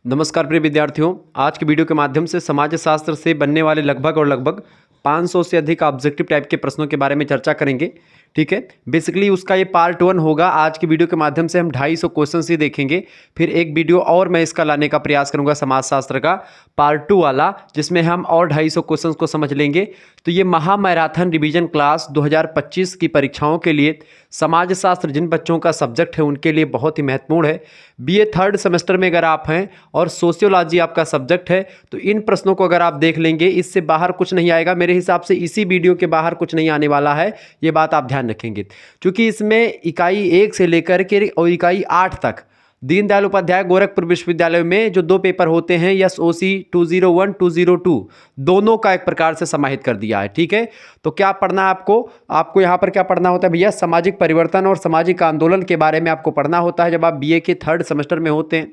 नमस्कार प्रिय विद्यार्थियों, आज की वीडियो के माध्यम से समाज शास्त्र से बनने वाले लगभग 500 से अधिक ऑब्जेक्टिव टाइप के प्रश्नों के बारे में चर्चा करेंगे। ठीक है, बेसिकली उसका ये पार्ट 1 होगा। आज की वीडियो के माध्यम से हम 250 क्वेश्चन ही देखेंगे। फिर एक वीडियो और मैं इसका लाने का प्रयास करूंगा समाज शास्त्र का पार्ट 2 वाला, जिसमें हम और 250 क्वेश्चन को समझ लेंगे। तो ये महामैराथन रिवीजन क्लास 2025 की परीक्षाओं के लिए समाज शास्त्र जिन बच्चों का सब्जेक्ट है उनके लिए बहुत ही महत्वपूर्ण है। बीए थर्ड सेमेस्टर में अगर आप हैं और सोशियोलॉजी आपका सब्जेक्ट है तो इन प्रश्नों को अगर आप देख लेंगे, इससे बाहर कुछ नहीं आएगा। मेरे हिसाब से इसी वीडियो के बाहर कुछ नहीं आने वाला है, ये बात आप ध्यान रखेंगे, क्योंकि इसमें इकाई 1 से लेकर के और इकाई 8 तक दीनदयाल उपाध्याय गोरखपुर विश्वविद्यालय में जो 2 पेपर होते हैं, SOC 201 202, दोनों का एक प्रकार से समाहित कर दिया है। ठीक है, तो क्या पढ़ना है आपको यहाँ पर क्या पढ़ना होता है भैया? सामाजिक परिवर्तन और सामाजिक आंदोलन के बारे में आपको पढ़ना होता है। जब आप बीए के थर्ड सेमेस्टर में होते हैं,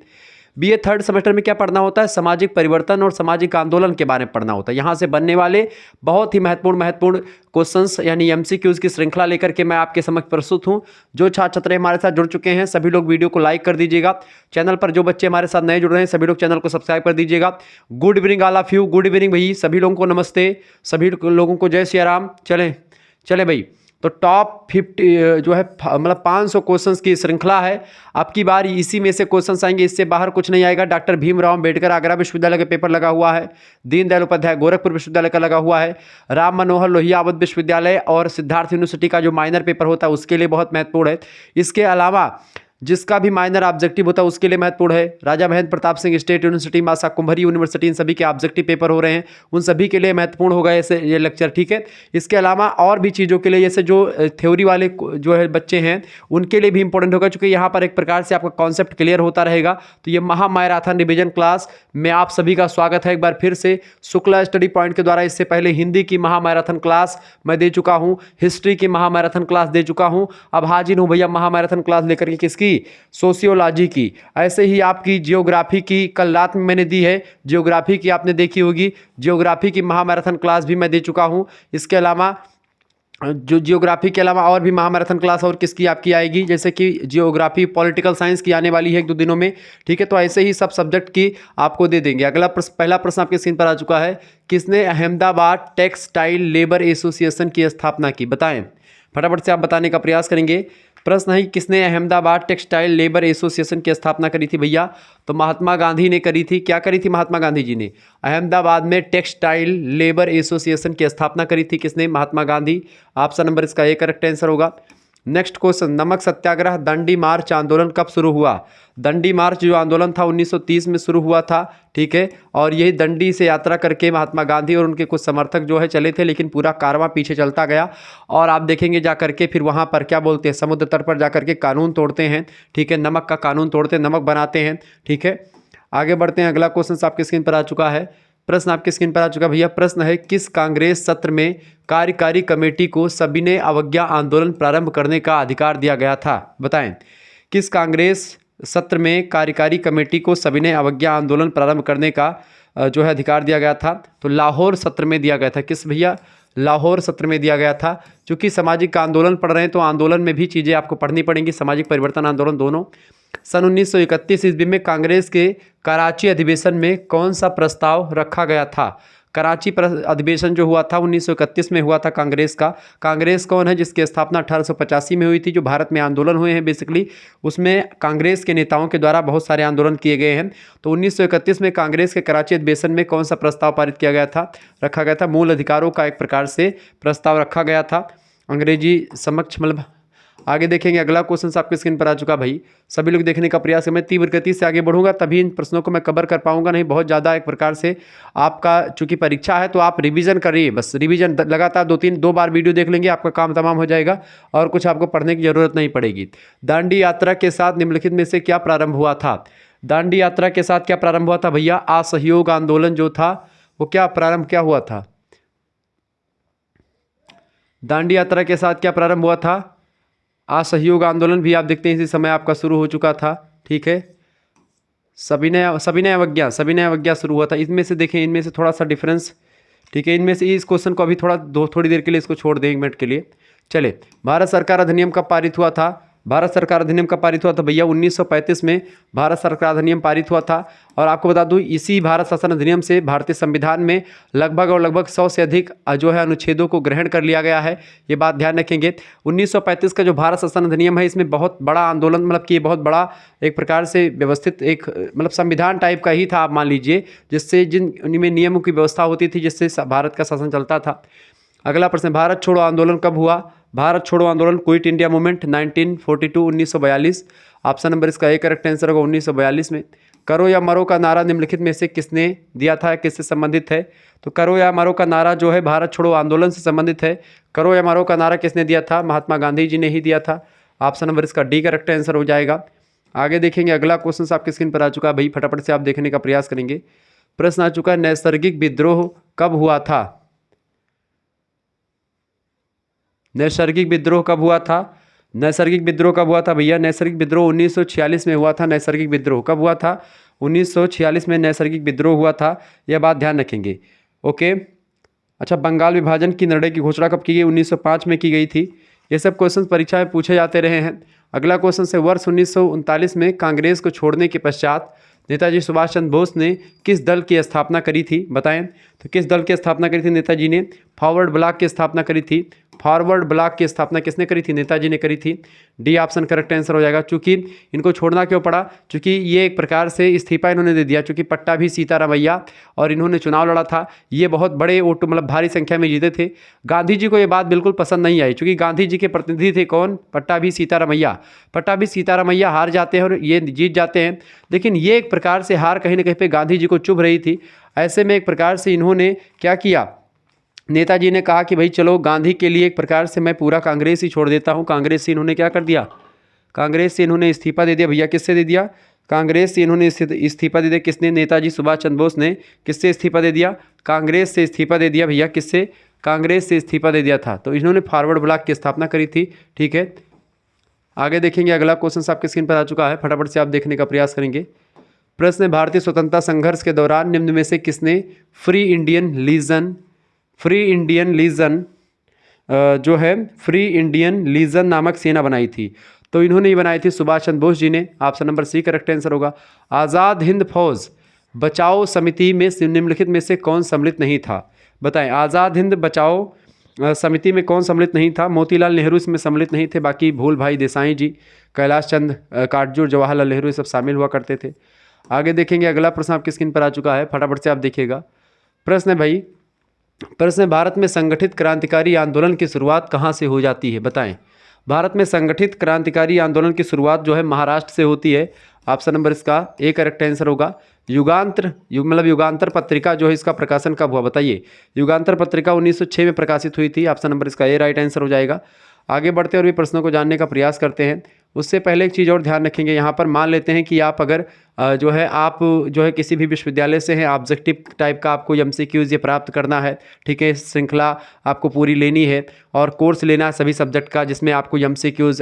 बीए थर्ड सेमेस्टर में क्या पढ़ना होता है? सामाजिक परिवर्तन और सामाजिक आंदोलन के बारे में पढ़ना होता है। यहाँ से बनने वाले बहुत ही महत्वपूर्ण क्वेश्चंस यानी MCQs की श्रृंखला लेकर के मैं आपके समक्ष प्रस्तुत हूँ। जो छात्र छात्राएं हमारे साथ जुड़ चुके हैं सभी लोग वीडियो को लाइक कर दीजिएगा। चैनल पर जो बच्चे हमारे साथ नए जुड़ रहे हैं सभी लोग चैनल को सब्सक्राइब कर दीजिएगा। Good evening all of you, good evening भाई, सभी लोगों को नमस्ते, सभी लोगों को जय श्री राम। चले भाई, तो टॉप 50 जो है मतलब 500 क्वेश्चंस की श्रृंखला है। आपकी बार इसी में से क्वेश्चंस आएंगे, इससे बाहर कुछ नहीं आएगा। डॉक्टर भीमराव अंबेडकर आगरा विश्वविद्यालय का पेपर लगा हुआ है, दीनदयाल उपाध्याय गोरखपुर विश्वविद्यालय का लगा हुआ है, राम मनोहर लोहिया अवध विश्वविद्यालय और सिद्धार्थ यूनिवर्सिटी का जो माइनर पेपर होता है उसके लिए बहुत महत्वपूर्ण है। इसके अलावा जिसका भी माइनर ऑब्जेक्टिव होता है उसके लिए महत्वपूर्ण है। राजा महेंद्र प्रताप सिंह स्टेट यूनिवर्सिटी, मासा कुंभरी यूनिवर्सिटी, इन सभी के ऑब्जेक्टिव पेपर हो रहे हैं, उन सभी के लिए महत्वपूर्ण होगा ऐसे ये लेक्चर। ठीक है, इसके अलावा और भी चीज़ों के लिए, जैसे जो थ्योरी वाले जो है बच्चे हैं उनके लिए भी इंपॉर्टेंट होगा, क्योंकि यहाँ पर एक प्रकार से आपका कॉन्सेप्ट क्लियर होता रहेगा। तो ये महामैराथन रिवीजन क्लास में आप सभी का स्वागत है एक बार फिर से। शुक्ला स्टडी पॉइंट के द्वारा इससे पहले हिंदी की महामैराथन क्लास मैं दे चुका हूँ, हिस्ट्री की महामैराथन क्लास दे चुका हूँ। अब हाजिर हूँ भैया महामैराथन क्लास लेकर के, किसकी? सोशियोलॉजी की। ऐसे ही आपकी जियोग्राफी की कल रात में मैंने दी है, जियोग्राफी की आपने देखी होगी, जियोग्राफी की महामैराथन क्लास भी मैं दे चुका हूं। इसके अलावा जो जियोग्राफी के अलावा और भी महामैराथन क्लास और किसकी आपकी आएगी, जैसे कि जियोग्राफी पॉलिटिकल साइंस की आने वाली है 1-2 दिनों में। ठीक है, तो ऐसे ही सब सब्जेक्ट की आपको दे देंगे। अगला पहला प्रश्न आपके स्क्रीन पर आ चुका है, किसने अहमदाबाद टेक्सटाइल लेबर एसोसिएशन की स्थापना की? बताएं, फटाफट से आप बताने का प्रयास करेंगे। प्रश्न है, किसने अहमदाबाद टेक्सटाइल लेबर एसोसिएशन की स्थापना करी थी भैया? तो महात्मा गांधी ने करी थी। क्या करी थी महात्मा गांधी जी ने? अहमदाबाद में टेक्सटाइल लेबर एसोसिएशन की स्थापना करी थी। किसने? महात्मा गांधी। ऑप्शन नंबर इसका ए करेक्ट आंसर होगा। नेक्स्ट क्वेश्चन, नमक सत्याग्रह दंडी मार्च आंदोलन कब शुरू हुआ? दंडी मार्च जो आंदोलन था 1930 में शुरू हुआ था। ठीक है, और यही दंडी से यात्रा करके महात्मा गांधी और उनके कुछ समर्थक जो है चले थे, लेकिन पूरा कारवां पीछे चलता गया। और आप देखेंगे जा करके फिर वहाँ पर क्या बोलते हैं, समुद्र तट पर जा करके कानून तोड़ते हैं। ठीक है, नमक का कानून तोड़ते हैं, नमक बनाते हैं। ठीक है, आगे बढ़ते हैं। अगला क्वेश्चन आपके स्क्रीन पर आ चुका है, प्रश्न आपके स्क्रीन पर आ चुका भैया। प्रश्न है, किस कांग्रेस सत्र में कार्यकारी कमेटी को सविनय अवज्ञा आंदोलन प्रारंभ करने का अधिकार दिया गया था? बताएं, किस कांग्रेस सत्र में कार्यकारी कमेटी को सविनय अवज्ञा आंदोलन प्रारंभ करने का जो है अधिकार दिया गया था? तो लाहौर सत्र में दिया गया था। किस भैया? लाहौर सत्र में दिया गया था। चूंकि सामाजिक आंदोलन पढ़ रहे हैं तो आंदोलन में भी चीज़ें आपको पढ़नी पड़ेंगी, सामाजिक परिवर्तन आंदोलन दोनों। सन 1931 ईस्वी में कांग्रेस के कराची अधिवेशन में कौन सा प्रस्ताव रखा गया था? कराची अधिवेशन जो हुआ था 1931 में हुआ था कांग्रेस का। कांग्रेस कौन है? जिसकी स्थापना 1885 में हुई थी। जो भारत में आंदोलन हुए हैं बेसिकली, उसमें कांग्रेस के नेताओं के द्वारा बहुत सारे आंदोलन किए गए हैं। तो 1931 में कांग्रेस के कराची अधिवेशन में कौन सा प्रस्ताव पारित किया गया था, रखा गया था? मूल अधिकारों का एक प्रकार से प्रस्ताव रखा गया था अंग्रेजी समक्ष। मतलब आगे देखेंगे, अगला क्वेश्चन आपके स्क्रीन पर आ चुका भाई। सभी लोग देखने का प्रयास करें, मैं तीव्र गति से आगे बढ़ूंगा तभी इन प्रश्नों को मैं कवर कर पाऊंगा, नहीं बहुत ज़्यादा एक प्रकार से आपका चूंकि परीक्षा है तो आप रिवीजन करिए, बस रिवीजन लगातार 2 बार वीडियो देख लेंगे, आपका काम तमाम हो जाएगा और कुछ आपको पढ़ने की जरूरत नहीं पड़ेगी। दांडी यात्रा के साथ निम्नलिखित में से क्या प्रारंभ हुआ था? दांडी यात्रा के साथ क्या प्रारंभ हुआ था भैया? असहयोग आंदोलन जो था वो क्या प्रारंभ क्या हुआ था? दांडी यात्रा के साथ क्या प्रारंभ हुआ था? असहयोग आंदोलन भी आप देखते हैं इसी समय आपका शुरू हो चुका था। ठीक है, सविनय अवज्ञा शुरू हुआ था। इनमें से देखें, इनमें से थोड़ा सा डिफरेंस। ठीक है, इनमें से इस क्वेश्चन को अभी थोड़ी देर के लिए इसको छोड़ दें, 1 मिनट के लिए। चले, भारत सरकार अधिनियम कब पारित हुआ था? भारत सरकार अधिनियम कब पारित हुआ था भैया? 1935 में भारत सरकार अधिनियम पारित हुआ था। और आपको बता दूं, इसी भारत शासन अधिनियम से भारतीय संविधान में लगभग 100 से अधिक जो है अनुच्छेदों को ग्रहण कर लिया गया है। ये बात ध्यान रखेंगे। 1935 का जो भारत शासन अधिनियम है, इसमें बहुत बड़ा आंदोलन, मतलब कि बहुत बड़ा एक प्रकार से व्यवस्थित एक मतलब संविधान टाइप का ही था, आप मान लीजिए, जिससे जिन उनमें नियमों की व्यवस्था होती थी, जिससे भारत का शासन चलता था। अगला प्रश्न, भारत छोड़ो आंदोलन कब हुआ? भारत छोड़ो आंदोलन, quit India movement, 1942 1942। Option number इसका ए करेक्ट आंसर होगा, 1942 में। करो या मरो का नारा निम्नलिखित में से किसने दिया था, किससे संबंधित है? तो करो या मरो का नारा जो है भारत छोड़ो आंदोलन से संबंधित है। करो या मरो का नारा किसने दिया था? महात्मा गांधी जी ने ही दिया था। ऑप्शन नंबर इसका डी करेक्ट आंसर हो जाएगा। आगे देखेंगे, अगला क्वेश्चन आपकी स्क्रीन पर आ चुका है भाई, फटाफट से आप देखने का प्रयास करेंगे। प्रश्न आ चुका है, नैसर्गिक विद्रोह कब हुआ था? नैसर्गिक विद्रोह कब हुआ था? नैसर्गिक विद्रोह कब हुआ था भैया? नैसर्गिक विद्रोह 1946 में हुआ था। नैसर्गिक विद्रोह कब हुआ था? 1946 में नैसर्गिक विद्रोह हुआ था। यह बात ध्यान रखेंगे। ओके, अच्छा, बंगाल विभाजन की निर्णय की घोषणा कब की गई? 1905 में की गई थी। ये सब क्वेश्चन परीक्षा में पूछे जाते रहे हैं। अगला क्वेश्चन से, वर्ष 1939 में कांग्रेस को छोड़ने के पश्चात नेताजी सुभाष चंद्र बोस ने किस दल की स्थापना करी थी? बताएं, तो किस दल की स्थापना करी थी नेताजी ने? फॉरवर्ड ब्लॉक की स्थापना करी थी। फॉरवर्ड ब्लॉक की स्थापना किसने करी थी? नेताजी ने करी थी। डी ऑप्शन करेक्ट आंसर हो जाएगा। चूंकि इनको छोड़ना क्यों पड़ा? चूंकि ये एक प्रकार से इस्तीफा इन्होंने दे दिया, चूंकि पट्टाभी सीतारामैया और इन्होंने चुनाव लड़ा था। ये बहुत बड़े वोट, मतलब भारी संख्या में जीते थे। गांधी जी को ये बात बिल्कुल पसंद नहीं आई, चूंकि गांधी जी के प्रतिनिधि थे कौन? पट्टाभी सीतारामैया। पट्टाभी सीतारामैया हार जाते हैं और ये जीत जाते हैं, लेकिन ये एक प्रकार से हार कहीं ना कहीं पे गांधी जी को चुभ रही थी। ऐसे में एक प्रकार से इन्होंने क्या किया, नेताजी ने कहा कि भाई चलो, गांधी के लिए एक प्रकार से मैं पूरा कांग्रेस ही छोड़ देता हूं। कांग्रेस से इन्होंने क्या कर दिया? कांग्रेस से इन्होंने इस्तीफा दे दिया भैया। किससे दे दिया? कांग्रेस से इन्होंने इस्तीफा दे दिया। किसने? नेताजी सुभाष चंद्र बोस ने किससे इस्तीफा दे दिया? कांग्रेस से इस्तीफा दे दिया भैया। किससे? कांग्रेस से इस्तीफा दे दिया था। तो इन्होंने फॉरवर्ड ब्लॉक की स्थापना करी थी। ठीक है, आगे देखेंगे, अगला क्वेश्चन आपके स्क्रीन पर आ चुका है, फटाफट से आप देखने का प्रयास करेंगे। प्रश्न है, भारतीय स्वतंत्रता संघर्ष के दौरान निम्न में से किसने फ्री इंडियन लीजन जो है फ्री इंडियन लीजन नामक सेना बनाई थी? तो इन्होंने ही बनाई थी, सुभाष चंद्र बोस जी ने। Option number C correct answer होगा। आज़ाद हिंद फौज बचाओ समिति में निम्नलिखित में से कौन सम्मिलित नहीं था? बताएं, आज़ाद हिंद बचाओ समिति में कौन सम्मिलित नहीं था? मोतीलाल नेहरू इसमें सम्मिलित नहीं थे, बाकी भूल भाई देसाई जी, कैलाश चंद्र काटजू, जवाहरलाल नेहरू, ये सब शामिल हुआ करते थे। आगे देखेंगे, अगला प्रश्न आपकी स्क्रीन पर आ चुका है, फटाफट से आप देखिएगा। प्रश्न है भाई, प्रश्न है, भारत में संगठित क्रांतिकारी आंदोलन की शुरुआत कहाँ से हो जाती है? बताएं, भारत में संगठित क्रांतिकारी आंदोलन की शुरुआत जो है महाराष्ट्र से होती है। ऑप्शन नंबर इसका ए करेक्ट आंसर होगा। युगांतर पत्रिका जो है, इसका प्रकाशन कब हुआ? बताइए। युगांतर पत्रिका 1906 में प्रकाशित हुई थी। ऑप्शन नंबर इसका ए राइट आंसर हो जाएगा। आगे बढ़ते और भी प्रश्नों को जानने का प्रयास करते हैं। उससे पहले एक चीज़ और ध्यान रखेंगे, यहाँ पर मान लेते हैं कि आप अगर आप किसी भी विश्वविद्यालय से हैं, ऑब्जेक्टिव टाइप का आपको एमसीक्यूज़ ये प्राप्त करना है। ठीक है, श्रृंखला आपको पूरी लेनी है और कोर्स लेना है सभी सब्जेक्ट का, जिसमें आपको एमसीक्यूज़,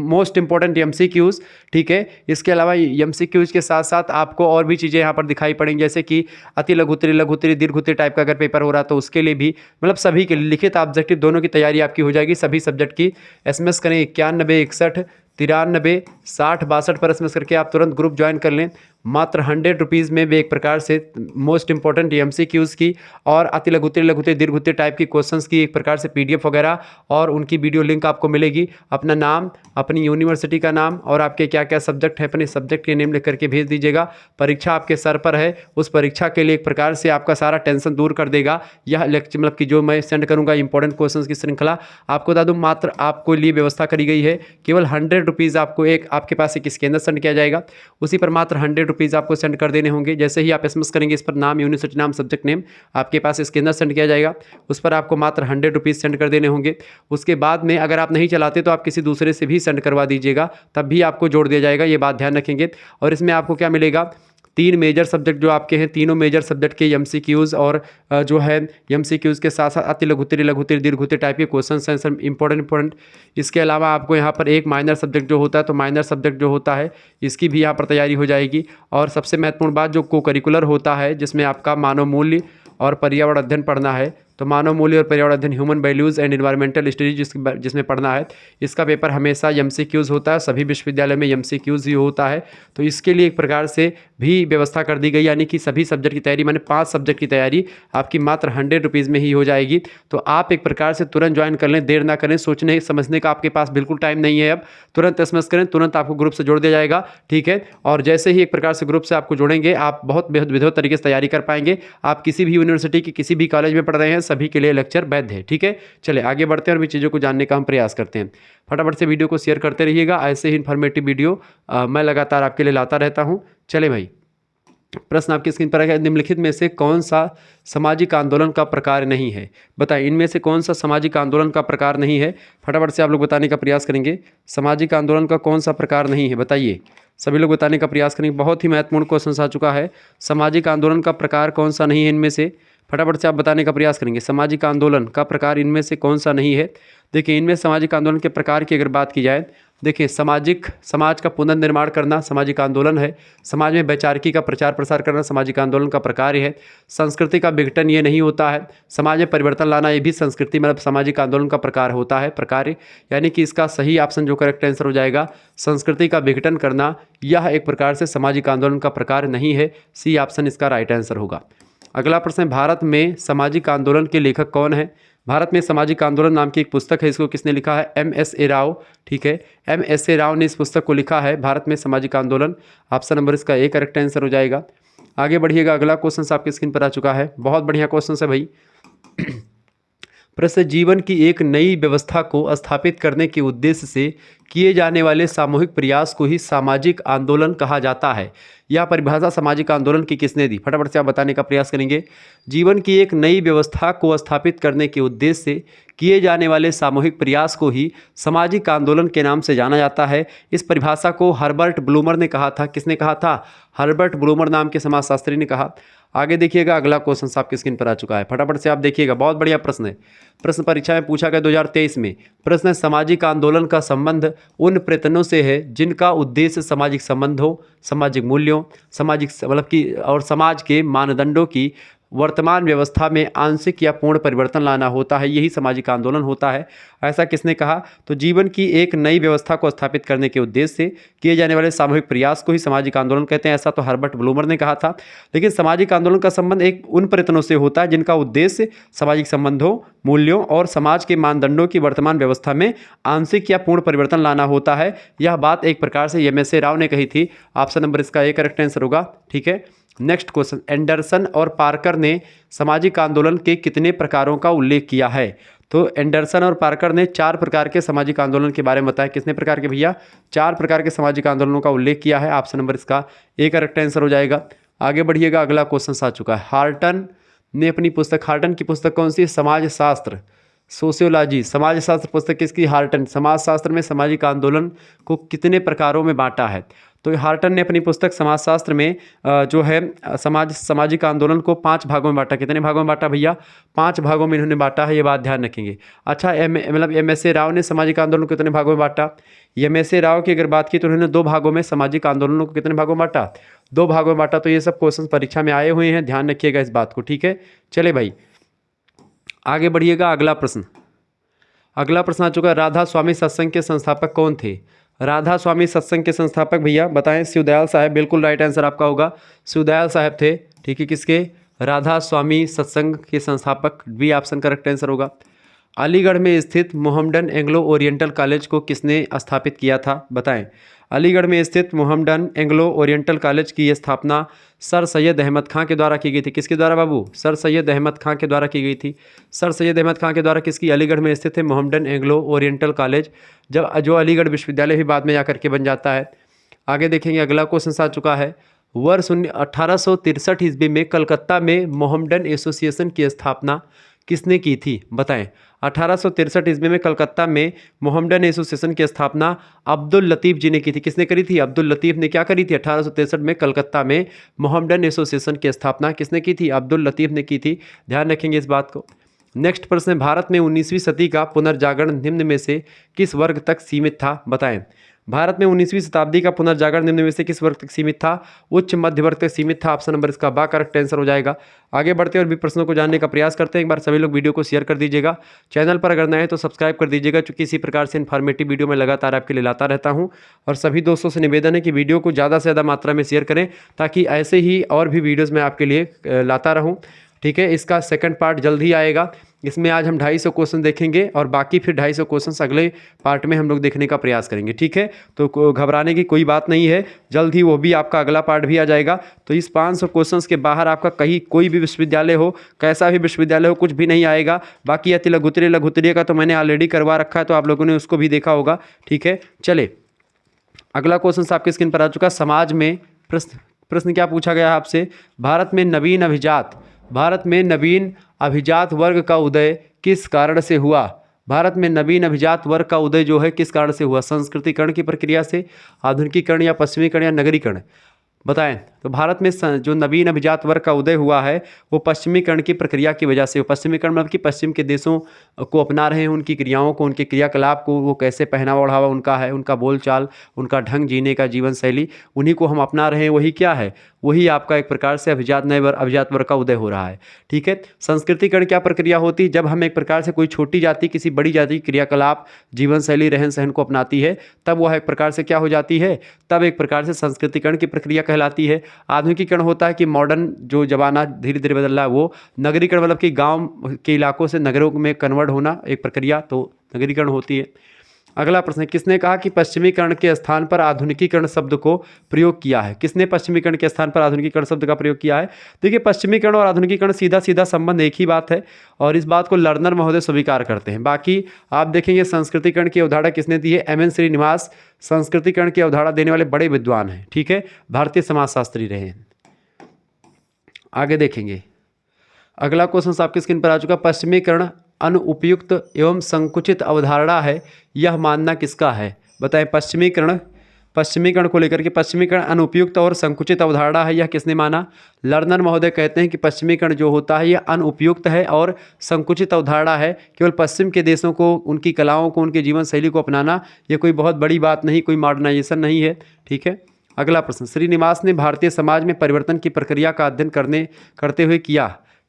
मोस्ट इंपॉर्टेंट एमसीक्यूज़, ठीक है। इसके अलावा एमसीक्यूज़ के साथ साथ आपको और भी चीज़ें यहाँ पर दिखाई पड़ेंगी, जैसे कि अति लघु उत्तरीय, लघु उत्तरीय, दीर्घ उत्तरीय टाइप का अगर पेपर हो रहा है तो उसके लिए भी, मतलब सभी के लिखित ऑब्जेक्टिव दोनों की तैयारी आपकी हो जाएगी। सभी सब्जेक्ट की एसएमएस करें 91 61 93 60 62 पर एसएमएस करके आप तुरंत ग्रुप ज्वाइन कर लें। मात्र 100 रुपीज़ में भी एक प्रकार से मोस्ट इंपॉर्टेंट एमसीक्यूज़ की और अति लघु उत्तरीय, लघु उत्तरीय, दीर्घ उत्तरीय टाइप की क्वेश्चंस की एक प्रकार से पीडीएफ वगैरह और उनकी वीडियो लिंक आपको मिलेगी। अपना नाम, अपनी यूनिवर्सिटी का नाम और आपके क्या क्या सब्जेक्ट है, अपने सब्जेक्ट के नेम लिख करके भेज दीजिएगा। परीक्षा आपके सर पर है, उस परीक्षा के लिए एक प्रकार से आपका सारा टेंशन दूर कर देगा यह लेक्चर, मतलब कि जो मैं सेंड करूँगा इंपॉर्टेंट क्वेश्चन की श्रृंखला। आपको बता दूँ, मात्र आपको लिए व्यवस्था करी गई है, केवल 100 रुपीज़ आपको आपके पास एक स्कैनर सेंड किया जाएगा, उसी पर मात्र 100 रुपीज़ आपको सेंड कर देने होंगे। जैसे ही आप एसएमएस करेंगे, इस पर नाम, यूनिवर्सिटी नाम, सब्जेक्ट नेम, आपके पास स्कैनर सेंड किया जाएगा, उस पर आपको मात्र 100 रुपीज़ सेंड कर देने होंगे। उसके बाद में अगर आप नहीं चलाते तो आप किसी दूसरे से भी सेंड करवा दीजिएगा, तब भी आपको जोड़ दिया जाएगा, ये बात ध्यान रखेंगे। और इसमें आपको क्या मिलेगा, 3 मेजर सब्जेक्ट जो आपके हैं, तीनों मेजर सब्जेक्ट के एमसीक्यूज़ और जो है एमसीक्यूज़ के साथ साथ अति लघु उत्तरीय, लघु उत्तरीय, दीर्घ उत्तरीय टाइप के क्वेश्चन आंसर इंपॉर्टेंट। इसके अलावा आपको यहाँ पर एक माइनर सब्जेक्ट जो होता है, तो माइनर सब्जेक्ट जो होता है इसकी भी यहाँ पर तैयारी हो जाएगी। और सबसे महत्वपूर्ण बात, जो को करिकुलर होता है, जिसमें आपका मानव मूल्य और पर्यावरण अध्ययन पढ़ना है, तो मानव मूल्य और पर्यावरण अध्ययन, human values and environmental studies जिसमें पढ़ना है, इसका पेपर हमेशा एमसीक्यूज़ होता है, सभी विश्वविद्यालय में एमसीक्यूज़ ही होता है। तो इसके लिए एक प्रकार से भी व्यवस्था कर दी गई, यानी कि सभी सब्जेक्ट की तैयारी, माने 5 सब्जेक्ट की तैयारी आपकी मात्र 100 रुपीज़ में ही हो जाएगी। तो आप एक प्रकार से तुरंत ज्वाइन कर लें, देर ना करें, सोचने समझने का आपके पास बिल्कुल टाइम नहीं है। अब तुरंत एसएमएस करें, तुरंत आपको ग्रुप से जोड़ दिया जाएगा, ठीक है। और जैसे ही एक प्रकार से ग्रुप से आपको जोड़ेंगे, आप बहुत बेहद तरीके से तैयारी कर पाएंगे। आप किसी भी यूनिवर्सिटी की किसी भी कॉलेज में पढ़ रहे हैं, सभी के लिए लेक्चर वैध है, ठीक है। चलिए आगे बढ़ते हैं और भी चीज़ों को जानने का हम प्रयास करते हैं। फटाफट से वीडियो को शेयर करते रहिएगा, ऐसे ही इन्फॉर्मेटिव वीडियो मैं लगातार आपके लिए लाता रहता हूँ। चले भाई, प्रश्न आपकी स्क्रीन पर है, निम्नलिखित में से कौन सा सामाजिक आंदोलन का प्रकार नहीं है? बताएं, इनमें से कौन सा सामाजिक आंदोलन का प्रकार नहीं है? फटाफट से आप लोग बताने का प्रयास करेंगे, सामाजिक आंदोलन का कौन सा प्रकार नहीं है, बताइए। सभी लोग बताने का प्रयास करेंगे, बहुत ही महत्वपूर्ण क्वेश्चन आ चुका है। सामाजिक आंदोलन का प्रकार कौन सा नहीं है इनमें से? फटाफट से आप बताने का प्रयास करेंगे, सामाजिक आंदोलन का प्रकार इनमें से कौन सा नहीं है? देखिए, इनमें सामाजिक आंदोलन के प्रकार की अगर बात की जाए, देखिए, समाज का पुनर्निर्माण करना सामाजिक आंदोलन है। समाज में वैचारिकी का प्रचार प्रसार करना सामाजिक आंदोलन का प्रकार है। संस्कृति का विघटन ये नहीं होता है। समाज में परिवर्तन लाना ये भी संस्कृति मतलब सामाजिक आंदोलन का प्रकार होता है, प्रकार, यानी कि इसका सही ऑप्शन जो करेक्ट आंसर हो जाएगा, संस्कृति का विघटन करना, यह एक प्रकार से सामाजिक आंदोलन का प्रकार नहीं है। सी ऑप्शन इसका राइट आंसर होगा। अगला प्रश्न है, भारत में सामाजिक आंदोलन के लेखक कौन है? भारत में सामाजिक आंदोलन नाम की एक पुस्तक है, इसको किसने लिखा है? एम.एस.ए. राव, ठीक है। एम.एस.ए. राव ने इस पुस्तक को लिखा है, भारत में सामाजिक आंदोलन। ऑप्शन नंबर इसका ए करेक्ट आंसर हो जाएगा। आगे बढ़िएगा, अगला क्वेश्चन आपकी स्क्रीन पर आ चुका है, बहुत बढ़िया क्वेश्चन है भाई। प्रश्न, जीवन की एक नई व्यवस्था को स्थापित करने के उद्देश्य से किए जाने वाले सामूहिक प्रयास को ही सामाजिक आंदोलन कहा जाता है। यह परिभाषा सामाजिक आंदोलन की किसने दी? फटाफट से आप बताने का प्रयास करेंगे। जीवन की एक नई व्यवस्था को स्थापित करने के उद्देश्य से किए जाने वाले सामूहिक प्रयास को ही सामाजिक आंदोलन के नाम से जाना जाता है। इस परिभाषा को हर्बर्ट ब्लूमर ने कहा था। किसने कहा था? हर्बर्ट ब्लूमर नाम के समाजशास्त्री ने कहा। आगे देखिएगा, अगला क्वेश्चन आपकी स्क्रीन पर आ चुका है, फटाफट से आप देखिएगा, बहुत बढ़िया प्रश्न है। प्रश्न परीक्षा में पूछा गया 2023 में। प्रश्न है, सामाजिक आंदोलन का संबंध उन प्रयत्नों से है जिनका उद्देश्य सामाजिक संबंधों, सामाजिक मूल्यों, सामाजिक मतलब कि और समाज के मानदंडों की वर्तमान व्यवस्था में आंशिक या पूर्ण परिवर्तन लाना होता है, यही सामाजिक आंदोलन होता है। ऐसा किसने कहा? तो जीवन की एक नई व्यवस्था को स्थापित करने के उद्देश्य से किए जाने वाले सामूहिक प्रयास को ही सामाजिक आंदोलन कहते हैं, ऐसा तो हर्बर्ट ब्लूमर ने कहा था। लेकिन सामाजिक आंदोलन का संबंध एक उन प्रयत्नों से होता है जिनका उद्देश्य सामाजिक संबंधों, मूल्यों और समाज के मानदंडों की वर्तमान व्यवस्था में आंशिक या पूर्ण परिवर्तन लाना होता है। यह बात एक प्रकार से एम.एस.ए. राव ने कही थी। ऑप्शन नंबर इसका ए करेक्ट आंसर होगा, ठीक है। नेक्स्ट क्वेश्चन, एंडरसन और पार्कर ने सामाजिक आंदोलन के कितने प्रकारों का उल्लेख किया है? तो एंडरसन और पार्कर ने 4 प्रकार के सामाजिक आंदोलन के बारे में बताया। कितने प्रकार के भैया? 4 प्रकार के सामाजिक आंदोलनों का उल्लेख किया है। ऑप्शन नंबर इसका ए करेक्ट आंसर हो जाएगा। आगे बढ़िएगा, अगला क्वेश्चन आ चुका है। हार्टन ने अपनी पुस्तक, हार्टन की पुस्तक कौन सी है? समाजशास्त्र, सोशियोलॉजी, समाजशास्त्र पुस्तक किसकी? हार्टन। समाजशास्त्र में सामाजिक आंदोलन को कितने प्रकारों में बांटा है? तो हार्टन ने अपनी पुस्तक समाजशास्त्र में जो है सामाजिक आंदोलन को 5 भागों में बांटा। कितने भागों में बांटा भैया? 5 भागों में इन्होंने बांटा है, ये बात ध्यान रखेंगे। अच्छा, एम.एस.ए. राव ने सामाजिक आंदोलन को कितने भागों में बांटा? एम.एस.ए. राव की अगर बात की तो उन्होंने 2 भागों में सामाजिक आंदोलनों को कितने भागों में बांटा? 2 भागों में बांटा। तो ये सब क्वेश्चन परीक्षा में आए हुए हैं, ध्यान रखिएगा इस बात को, ठीक है। चले भाई आगे बढ़िएगा, अगला प्रश्न आ चुका है। राधा स्वामी सत्संग के संस्थापक कौन थे? राधा स्वामी सत्संग के संस्थापक भैया बताएं। शिवदयाल साहब, बिल्कुल राइट आंसर आपका होगा, शिवदयाल साहब थे, ठीक है। किसके? राधा स्वामी सत्संग के संस्थापक, बी ऑप्शन करेक्ट आंसर होगा। अलीगढ़ में स्थित मोहम्मडन एंग्लो ओरिएंटल कॉलेज को किसने स्थापित किया था? बताएं। अलीगढ़ में स्थित मोहम्मडन एंग्लो ओरिएंटल कॉलेज की स्थापना सर सैयद अहमद खां के द्वारा की गई थी। किसके द्वारा बाबू? सर सैयद अहमद खां के द्वारा की गई थी। सर सैयद अहमद खां के द्वारा किसकी? अलीगढ़ में स्थित है मोहम्मडन एंग्लो ओरिएंटल कॉलेज, जो अलीगढ़ विश्वविद्यालय भी बाद में जाकर के बन जाता है। आगे देखेंगे, अगला क्वेश्चन आ चुका है। वर्ष 1863 ईस्वी में कलकत्ता में मोहम्मडन एसोसिएशन की स्थापना किसने की थी? बताएं। 1863 ईस्वी में कलकत्ता में मोहम्मडन एसोसिएशन की स्थापना अब्दुल लतीफ़ जी ने की थी। किसने करी थी? अब्दुल लतीफ़ ने क्या करी थी? 1863 में कलकत्ता में मोहम्मडन एसोसिएशन की स्थापना किसने की थी? अब्दुल लतीफ़ ने की थी, ध्यान रखेंगे इस बात को। नेक्स्ट प्रश्न है, भारत में 19वीं सदी का पुनर्जागरण निम्न में से किस वर्ग तक सीमित था? बताएं। भारत में 19वीं शताब्दी का पुनर्जागरण निम्न में से किस वर्ग तक सीमित था? उच्च मध्य वर्ग तक सीमित था। ऑप्शन नंबर इसका बा करेक्ट आंसर हो जाएगा। आगे बढ़ते हैं और भी प्रश्नों को जानने का प्रयास करते हैं। एक बार सभी लोग वीडियो को शेयर कर दीजिएगा। चैनल पर अगर नए हैं तो सब्सक्राइब कर दीजिएगा, क्योंकि इसी प्रकार से इन्फॉर्मेटिव वीडियो मैं लगातार आपके लिए लाता रहता हूँ। और सभी दोस्तों से निवेदन है कि वीडियो को ज़्यादा से ज़्यादा मात्रा में शेयर करें, ताकि ऐसे ही और भी वीडियोज़ मैं आपके लिए लाता रहूँ। ठीक है, इसका सेकंड पार्ट जल्द ही आएगा। इसमें आज हम 250 क्वेश्चन देखेंगे और बाकी फिर 250 क्वेश्चन अगले पार्ट में हम लोग देखने का प्रयास करेंगे। ठीक है, तो घबराने की कोई बात नहीं है, जल्द ही वो भी आपका अगला पार्ट भी आ जाएगा। तो इस 500 क्वेश्चंस के बाहर आपका कहीं कोई भी विश्वविद्यालय हो, कैसा भी विश्वविद्यालय हो, कुछ भी नहीं आएगा। बाकी अति लघुत्तरीय का तो मैंने ऑलरेडी करवा रखा है, तो आप लोगों ने उसको भी देखा होगा। ठीक है, चले अगला क्वेश्चन आपके स्क्रीन पर आ चुका। समाज में प्रश्न क्या पूछा गया है आपसे? भारत में नवीन अभिजात वर्ग का उदय किस कारण से हुआ? भारत में नवीन अभिजात वर्ग का उदय जो है किस कारण से हुआ? संस्कृतिकरण की प्रक्रिया से, आधुनिकीकरण या पश्चिमीकरण या नगरीकरण? बताएं। तो भारत में जो नवीन अभिजात वर्ग का उदय हुआ है वो पश्चिमीकरण की प्रक्रिया की वजह से। पश्चिमीकरण मतलब कि पश्चिम के देशों को अपना रहे हैं, उनकी क्रियाओं को, उनके क्रियाकलाप को, वो कैसे पहनावा ओढ़ावा उनका है, उनका बोलचाल, उनका ढंग जीने का, जीवन शैली, उन्हीं को हम अपना रहे हैं। वही क्या है? वही आपका एक प्रकार से अभिजात वर्ग का उदय हो रहा है। ठीक है, संस्कृतिकरण क्या प्रक्रिया होती है? जब हम एक प्रकार से कोई छोटी जाति किसी बड़ी जाति की क्रियाकलाप, जीवन शैली, रहन सहन को अपनाती है, तब वह एक प्रकार से क्या हो जाती है? तब एक प्रकार से संस्कृतिकरण की प्रक्रिया कहलाती है। आधुनिकीकरण होता है कि मॉडर्न जो जमाना धीरे धीरे बदल रहा है वो। नगरीकरण मतलब कि गांव के इलाकों से नगरों में कन्वर्ट होना, एक प्रक्रिया, तो नगरीकरण होती है। अगला प्रश्न, किसने कहा कि पश्चिमीकरण के स्थान पर आधुनिकीकरण शब्द को प्रयोग किया है? किसने पश्चिमीकरण के स्थान पर आधुनिकीकरण शब्द का प्रयोग किया है? देखिए, पश्चिमीकरण और आधुनिकीकरण सीधा सीधा संबंध एक ही बात है, और इस बात को लर्नर महोदय स्वीकार करते हैं। बाकी आप देखेंगे संस्कृतिकरण की अवधारणा किसने दी है? एम एन श्रीनिवास संस्कृतिकरण की अवधारणा देने वाले बड़े विद्वान हैं। ठीक है, भारतीय समाजशास्त्री रहे हैं। आगे देखेंगे, अगला क्वेश्चन आपके स्क्रीन पर आ चुका। पश्चिमीकरण अनुपयुक्त एवं संकुचित अवधारणा है, यह मानना किसका है? बताएं। पश्चिमीकरण को लेकर के पश्चिमीकरण अनुपयुक्त और संकुचित अवधारणा है, यह किसने माना? लर्नर महोदय कहते हैं कि पश्चिमीकरण जो होता है यह अनुपयुक्त है और संकुचित अवधारणा है। केवल पश्चिम के देशों को, उनकी कलाओं को, उनके जीवन शैली को अपनाना ये कोई बहुत बड़ी बात नहीं, कोई मॉडर्नाइजेशन नहीं है। ठीक है, अगला प्रश्न, श्रीनिवास ने भारतीय समाज में परिवर्तन की प्रक्रिया का अध्ययन करते हुए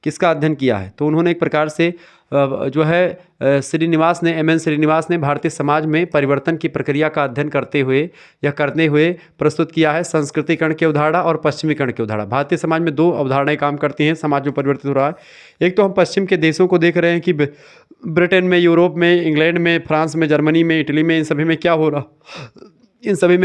किसका अध्ययन किया है? तो उन्होंने एक प्रकार से जो है श्रीनिवास ने, एम एन श्रीनिवास ने भारतीय समाज में परिवर्तन की प्रक्रिया का अध्ययन करते हुए प्रस्तुत किया है संस्कृतिकरण की अवधारणा और पश्चिमीकरण की अवधारणा। भारतीय समाज में दो अवधारणाएं काम करती हैं, समाज में परिवर्तित हो रहा है। एक तो हम पश्चिम के देशों को देख रहे हैं कि ब्रिटेन में, यूरोप में, इंग्लैंड में, फ्रांस में, जर्मनी में, इटली में, इन सभी में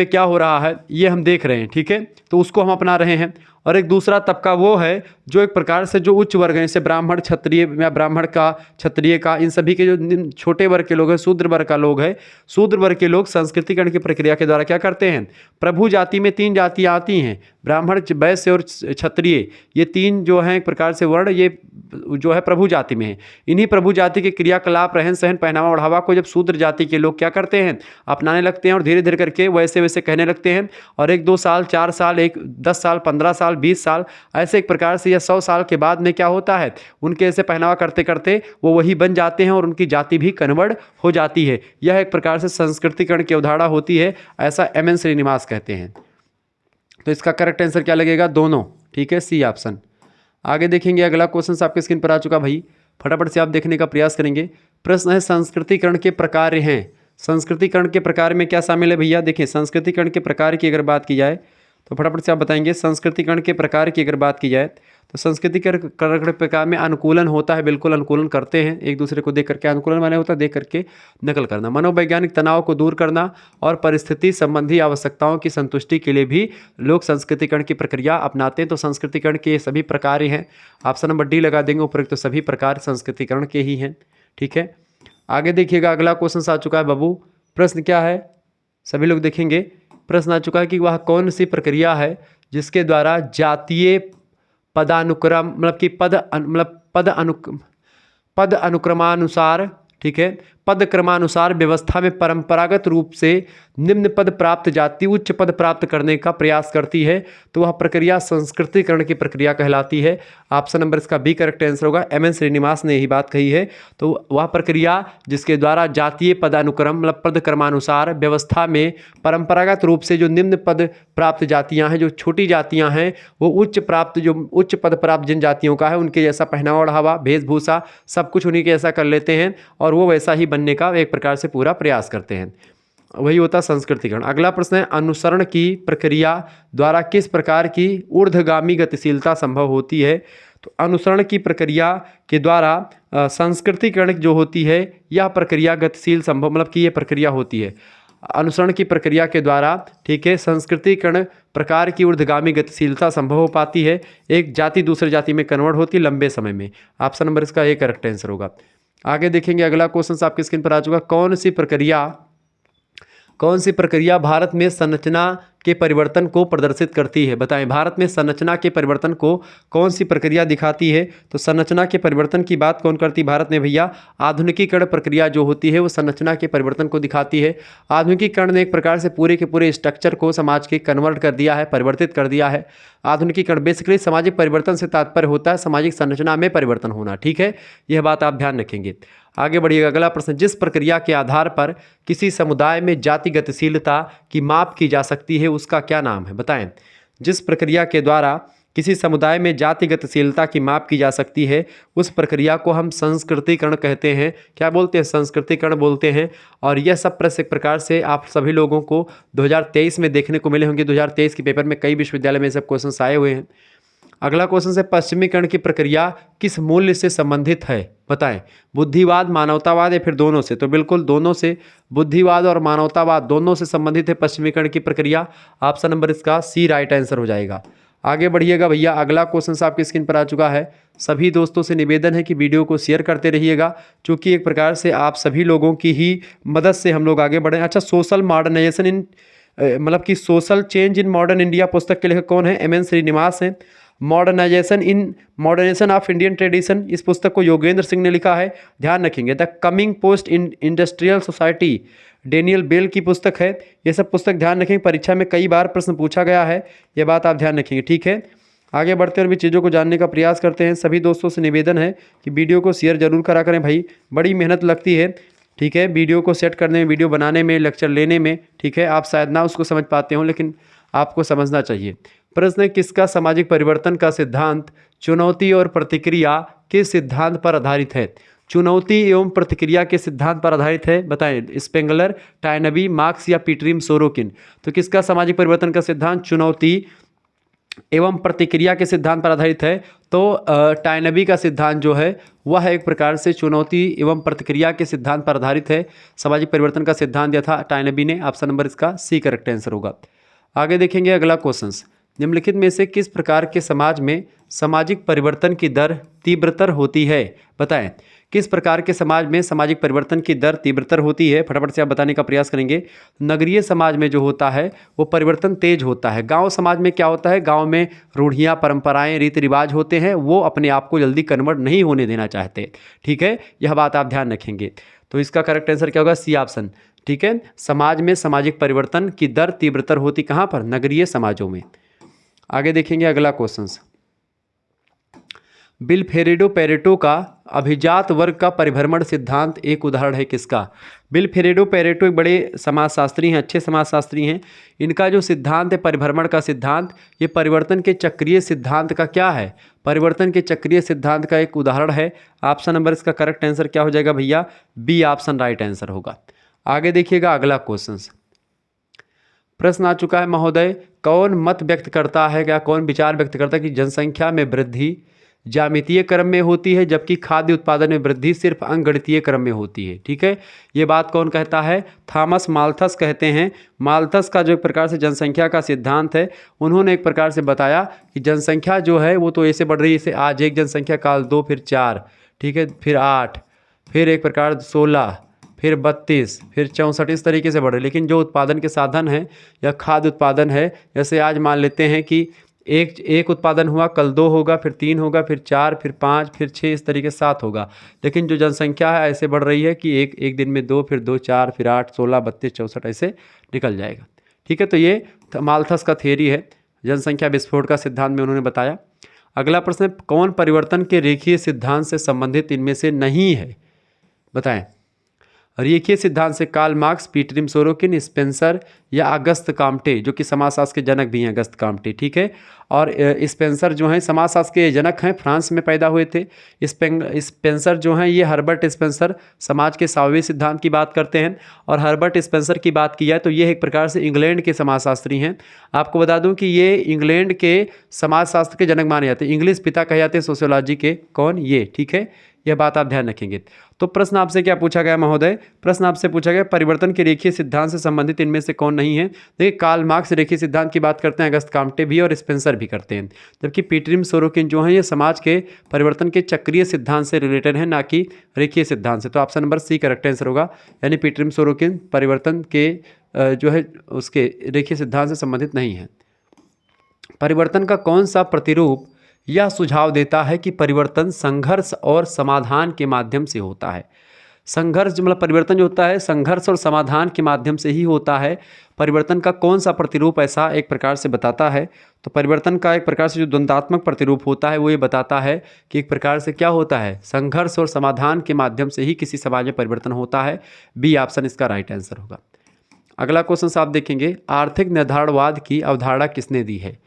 क्या हो रहा है ये हम देख रहे हैं। ठीक है, तो उसको हम अपना रहे हैं। और एक दूसरा तबका वो है जो एक प्रकार से जो उच्च वर्ग हैं, जैसे ब्राह्मण, क्षत्रिय या ब्राह्मण का, क्षत्रिय का, इन सभी के जो छोटे वर्ग के लोग हैं, शूद्र वर्ग का लोग है, शूद्र वर्ग के लोग संस्कृतिकरण की प्रक्रिया के द्वारा क्या करते हैं? प्रभु जाति में 3 जातियाँ आती हैं, ब्राह्मण, वैश्य और क्षत्रिय, ये 3 जो हैं एक प्रकार से वर्ण, ये जो है प्रभु जाति में है। इन्हीं प्रभु जाति के क्रियाकलाप, रहन सहन, पहनावा ओढ़ावा को जब शूद्र जाति के लोग क्या करते हैं? अपनाने लगते हैं, और धीरे धीरे करके वैसे वैसे कहने लगते हैं। और 1-2 साल, 4 साल, 10 साल, 15 साल, 20 साल, ऐसे एक प्रकार से या 100 साल के बाद में क्या होता है? उनके ऐसे पहनावा करते करते वो वही बन जाते हैं और उनकी जाति भी कन्वर्ट हो जाती है। यह एक प्रकार से संस्कृतिकरण की अवधारणा होती है, ऐसा एम एन श्रीनिवास कहते हैं। तो इसका करेक्ट आंसर क्या लगेगा? दोनों। ठीक है, सी ऑप्शन। आगे देखेंगे, अगला क्वेश्चन आपके स्क्रीन पर आ चुका भाई, फटाफट से आप देखने का प्रयास करेंगे। प्रश्न है, संस्कृतिकरण के प्रकार हैं। संस्कृतिकरण के प्रकार में क्या शामिल है भैया? देखिए, संस्कृतिकरण के प्रकार की अगर बात की जाए तो फटाफट से आप बताएंगे। संस्कृतिकरण के प्रकार की अगर बात की जाए तो संस्कृतिकरण के प्रकार में अनुकूलन होता है, बिल्कुल अनुकूलन करते हैं एक दूसरे को देख करके। अनुकूलन माने होता है देख करके नकल करना, मनोवैज्ञानिक तनाव को दूर करना और परिस्थिति संबंधी आवश्यकताओं की संतुष्टि के लिए भी लोग संस्कृतिकरण की प्रक्रिया अपनाते हैं। तो संस्कृतिकरण के सभी प्रकार हैं, ऑप्शन नंबर डी लगा देंगे उपरोक्त, तो सभी प्रकार संस्कृतिकरण के ही हैं। ठीक है, आगे देखिएगा, अगला क्वेश्चन आ चुका है बाबू। प्रश्न क्या है सभी लोग देखेंगे। प्रश्न आ चुका है कि वह कौन सी प्रक्रिया है जिसके द्वारा जातीय पदानुक्रम मतलब कि पद अनुक्रमानुसार, ठीक है, पद क्रमानुसार व्यवस्था में परंपरागत रूप से निम्न पद प्राप्त जाति उच्च पद प्राप्त करने का प्रयास करती है तो वह प्रक्रिया संस्कृतिकरण की प्रक्रिया कहलाती है। ऑप्शन नंबर इसका बी करेक्ट आंसर होगा। एम.एन. श्रीनिवास ने यही बात कही है। तो वह प्रक्रिया जिसके द्वारा जातीय पदानुक्रम मतलब पद क्रमानुसार व्यवस्था में परंपरागत रूप से जो निम्न पद प्राप्त जातियां हैं, जो छोटी जातियां हैं, वो उच्च पद प्राप्त जिन जातियों का है उनके जैसा पहनावा ओढ़ावा वेशभूषा सब कुछ उन्हीं के जैसा कर लेते हैं और वो वैसा ही बनने का एक प्रकार से पूरा प्रयास करते हैं। वही होता संस्कृतिकरण। अगला प्रश्न है, अनुसरण की प्रक्रिया द्वारा किस प्रकार की ऊर्ध्वगामी गतिशीलता संभव होती है? तो अनुसरण की प्रक्रिया के द्वारा संस्कृतिकरण जो होती है यह प्रक्रिया गतिशील संभव मतलब कि ये प्रक्रिया होती है। अनुसरण की प्रक्रिया के द्वारा ठीक है संस्कृतिकरण प्रकार की ऊर्ध्वगामी गतिशीलता संभव हो पाती है। एक जाति दूसरे जाति में कन्वर्ट होती लंबे समय में। ऑप्शन नंबर इसका ए करेक्ट आंसर होगा। आगे देखेंगे अगला क्वेश्चन आपकी स्क्रीन पर आ चुका। कौन सी प्रक्रिया भारत में संरचना के परिवर्तन को प्रदर्शित करती है? बताएं, भारत में संरचना के परिवर्तन को कौन सी प्रक्रिया दिखाती है? तो संरचना के परिवर्तन की बात कौन करती है भारत में भैया? आधुनिकीकरण प्रक्रिया जो होती है वो संरचना के परिवर्तन को दिखाती है। आधुनिकीकरण ने एक प्रकार से पूरे के पूरे स्ट्रक्चर को समाज के कन्वर्ट कर दिया है, परिवर्तित कर दिया है। आधुनिकीकरण बेसिकली सामाजिक परिवर्तन से तात्पर्य होता है सामाजिक संरचना में परिवर्तन होना। ठीक है, यह बात आप ध्यान रखेंगे। आगे बढ़िएगा। अगला प्रश्न, जिस प्रक्रिया के आधार पर किसी समुदाय में जाति गतिशीलता की माप की जा सकती है उसका क्या नाम है? बताएं, जिस प्रक्रिया के द्वारा किसी समुदाय में जाति गतिशीलता की माप की जा सकती है उस प्रक्रिया को हम संस्कृतिकरण कहते हैं। क्या बोलते हैं? संस्कृतिकरण बोलते हैं। और यह सब प्रश्न एक प्रकार से आप सभी लोगों को 2023 में देखने को मिले होंगे। 2023 के पेपर में कई विश्वविद्यालय में सब क्वेश्चन आए हुए हैं। अगला क्वेश्चन है, पश्चिमीकरण की प्रक्रिया किस मूल्य से संबंधित है? बताएं, बुद्धिवाद मानवतावाद या फिर दोनों से? तो बिल्कुल दोनों से, बुद्धिवाद और मानवतावाद दोनों से संबंधित है पश्चिमीकरण की प्रक्रिया। ऑप्शन नंबर इसका सी राइट आंसर हो जाएगा। आगे बढ़िएगा भैया। अगला क्वेश्चन आपकी स्क्रीन पर आ चुका है। सभी दोस्तों से निवेदन है कि वीडियो को शेयर करते रहिएगा क्योंकि एक प्रकार से आप सभी लोगों की ही मदद से हम लोग आगे बढ़ें। अच्छा, सोशल मॉडर्नाइजेशन इन मतलब कि social change in modern India पुस्तक के लेखक कौन है? एम.एन. श्रीनिवास हैं। मॉडर्नाइजेशन ऑफ इंडियन ट्रेडिशन इस पुस्तक को योगेंद्र सिंह ने लिखा है। ध्यान रखेंगे। The coming post industrial society Daniel Bell की पुस्तक है। ये सब पुस्तक ध्यान रखेंगे, परीक्षा में कई बार प्रश्न पूछा गया है, ये बात आप ध्यान रखेंगे। ठीक है, आगे बढ़ते और भी चीज़ों को जानने का प्रयास करते हैं। सभी दोस्तों से निवेदन है कि वीडियो को शेयर जरूर करा करें भाई, बड़ी मेहनत लगती है। ठीक है, वीडियो को सेट करने में, वीडियो बनाने में, लेक्चर लेने में। ठीक है, आप शायद ना उसको समझ पाते हो लेकिन आपको समझना चाहिए। प्रश्न है, किसका सामाजिक परिवर्तन का सिद्धांत चुनौती और प्रतिक्रिया के सिद्धांत पर आधारित है? चुनौती एवं प्रतिक्रिया के सिद्धांत पर आधारित है। बताएं, स्पेंगलर, टायनबी, मार्क्स या पीटरिम सोरोकिन? तो किसका सामाजिक परिवर्तन का सिद्धांत चुनौती एवं प्रतिक्रिया के सिद्धांत पर आधारित है? तो टायनबी का सिद्धांत जो है वह एक प्रकार से चुनौती एवं प्रतिक्रिया के सिद्धांत पर आधारित है। सामाजिक परिवर्तन का सिद्धांत दिया था टायनबी ने। ऑप्शन नंबर इसका सी करेक्ट आंसर होगा। आगे देखेंगे अगला क्वेश्चन, निम्नलिखित में से किस प्रकार के समाज में सामाजिक परिवर्तन की दर तीव्रतर होती है? बताएं, किस प्रकार के समाज में सामाजिक परिवर्तन की दर तीव्रतर होती है? फटाफट से आप बताने का प्रयास करेंगे। नगरीय समाज में जो होता है वो परिवर्तन तेज होता है। गांव समाज में क्या होता है? गांव में रूढ़ियाँ, परंपराएं, रीति रिवाज होते हैं, वो अपने आप को जल्दी कन्वर्ट नहीं होने देना चाहते। ठीक है, यह बात आप ध्यान रखेंगे। तो इसका करेक्ट आंसर क्या होगा? C option. ठीक है, समाज में सामाजिक परिवर्तन की दर तीव्रतर होती कहाँ पर? नगरीय समाजों में। आगे देखेंगे अगला क्वेश्चन, विल्फ्रेडो पेरेटो का अभिजात वर्ग का परिभ्रमण सिद्धांत एक उदाहरण है किसका? विल्फ्रेडो पेरेटो एक बड़े समाजशास्त्री हैं, अच्छे समाजशास्त्री हैं। इनका जो सिद्धांत है परिभ्रमण का सिद्धांत, ये परिवर्तन के चक्रीय सिद्धांत का क्या है? परिवर्तन के चक्रीय सिद्धांत का एक उदाहरण है। ऑप्शन नंबर इसका करेक्ट आंसर क्या हो जाएगा भैया? बी ऑप्शन राइट आंसर होगा। आगे देखिएगा अगला क्वेश्चन, प्रश्न आ चुका है महोदय, कौन मत व्यक्त करता है या कौन विचार व्यक्त करता है कि जनसंख्या में वृद्धि ज्यामितीय क्रम में होती है जबकि खाद्य उत्पादन में वृद्धि सिर्फ अंकगणितीय क्रम में होती है? ठीक है, ये बात कौन कहता है? थॉमस माल्थस कहते हैं। माल्थस का जो एक प्रकार से जनसंख्या का सिद्धांत है, उन्होंने एक प्रकार से बताया कि जनसंख्या जो है वो तो ऐसे बढ़ रही है, जैसे आज एक जनसंख्या, काल 2, फिर 4, ठीक है, फिर 8, फिर एक प्रकार 16, फिर 32, फिर 64, इस तरीके से बढ़े। लेकिन जो उत्पादन के साधन हैं या खाद्य उत्पादन है, जैसे आज मान लेते हैं कि एक उत्पादन हुआ, कल 2 होगा, फिर 3 होगा, फिर 4, फिर 5, फिर 6, इस तरीके से 7 होगा। लेकिन जो जनसंख्या है ऐसे बढ़ रही है कि एक दिन में 2, फिर 2 4, फिर 8 16 32 64 ऐसे निकल जाएगा। ठीक है, तो ये माल्थस का थियरी है, जनसंख्या विस्फोट का सिद्धांत में उन्होंने बताया। अगला प्रश्न है, कौन परिवर्तन के रेखीय सिद्धांत से संबंधित इनमें से नहीं है, बताएं। रेखीय सिद्धांत से Karl Marx, Peter Sorokin, Spencer या अगस्त काम्टे, जो कि समाजशास्त्र के जनक भी हैं अगस्त काम्टे। ठीक है, और स्पेंसर जो हैं समाजशास्त्र के जनक हैं, फ्रांस में पैदा हुए थे। स्पेंसर जो हैं ये हर्बर्ट स्पेंसर समाज के सावयवी सिद्धांत की बात करते हैं। और हर्बर्ट स्पेंसर की बात की जाए तो ये एक प्रकार से इंग्लैंड के समाजशास्त्री हैं। आपको बता दूं कि ये इंग्लैंड के समाजशास्त्र के जनक माने जाते हैं, इंग्लिश पिता कहे जाते हैं सोशियोलॉजी के। कौन? ये। ठीक है, यह बात आप ध्यान रखेंगे। तो प्रश्न आपसे क्या पूछा गया महोदय? प्रश्न आपसे पूछा गया परिवर्तन के रेखीय सिद्धांत से संबंधित इनमें से कौन नहीं है। देखिए, कार्ल मार्क्स रेखीय सिद्धांत की बात करते हैं, अगस्त काम्टे भी और स्पेंसर भी करते हैं। जबकि पीटर सोरोकिन जो है ये समाज के परिवर्तन के चक्रीय सिद्धांत से रिलेटेड है, ना कि रेखीय सिद्धांत से। तो option number C correct answer होगा, यानी पीटर सोरोकिन परिवर्तन के जो है उसके रेखीय सिद्धांत से संबंधित नहीं है। परिवर्तन का कौन सा प्रतिरूप यह सुझाव देता है कि परिवर्तन संघर्ष और समाधान के माध्यम से होता है? संघर्ष मतलब परिवर्तन जो होता है संघर्ष और समाधान के माध्यम से ही होता है। परिवर्तन का कौन सा प्रतिरूप ऐसा एक प्रकार से बताता है? तो परिवर्तन का एक प्रकार से जो द्वंद्वात्मक प्रतिरूप होता है वो ये बताता है कि एक प्रकार से क्या होता है, संघर्ष और समाधान के माध्यम से ही किसी समाज में परिवर्तन होता है। बी ऑप्शन इसका राइट आंसर होगा। अगला क्वेश्चन आप देखेंगे, आर्थिक निर्धारणवाद की अवधारणा किसने दी है?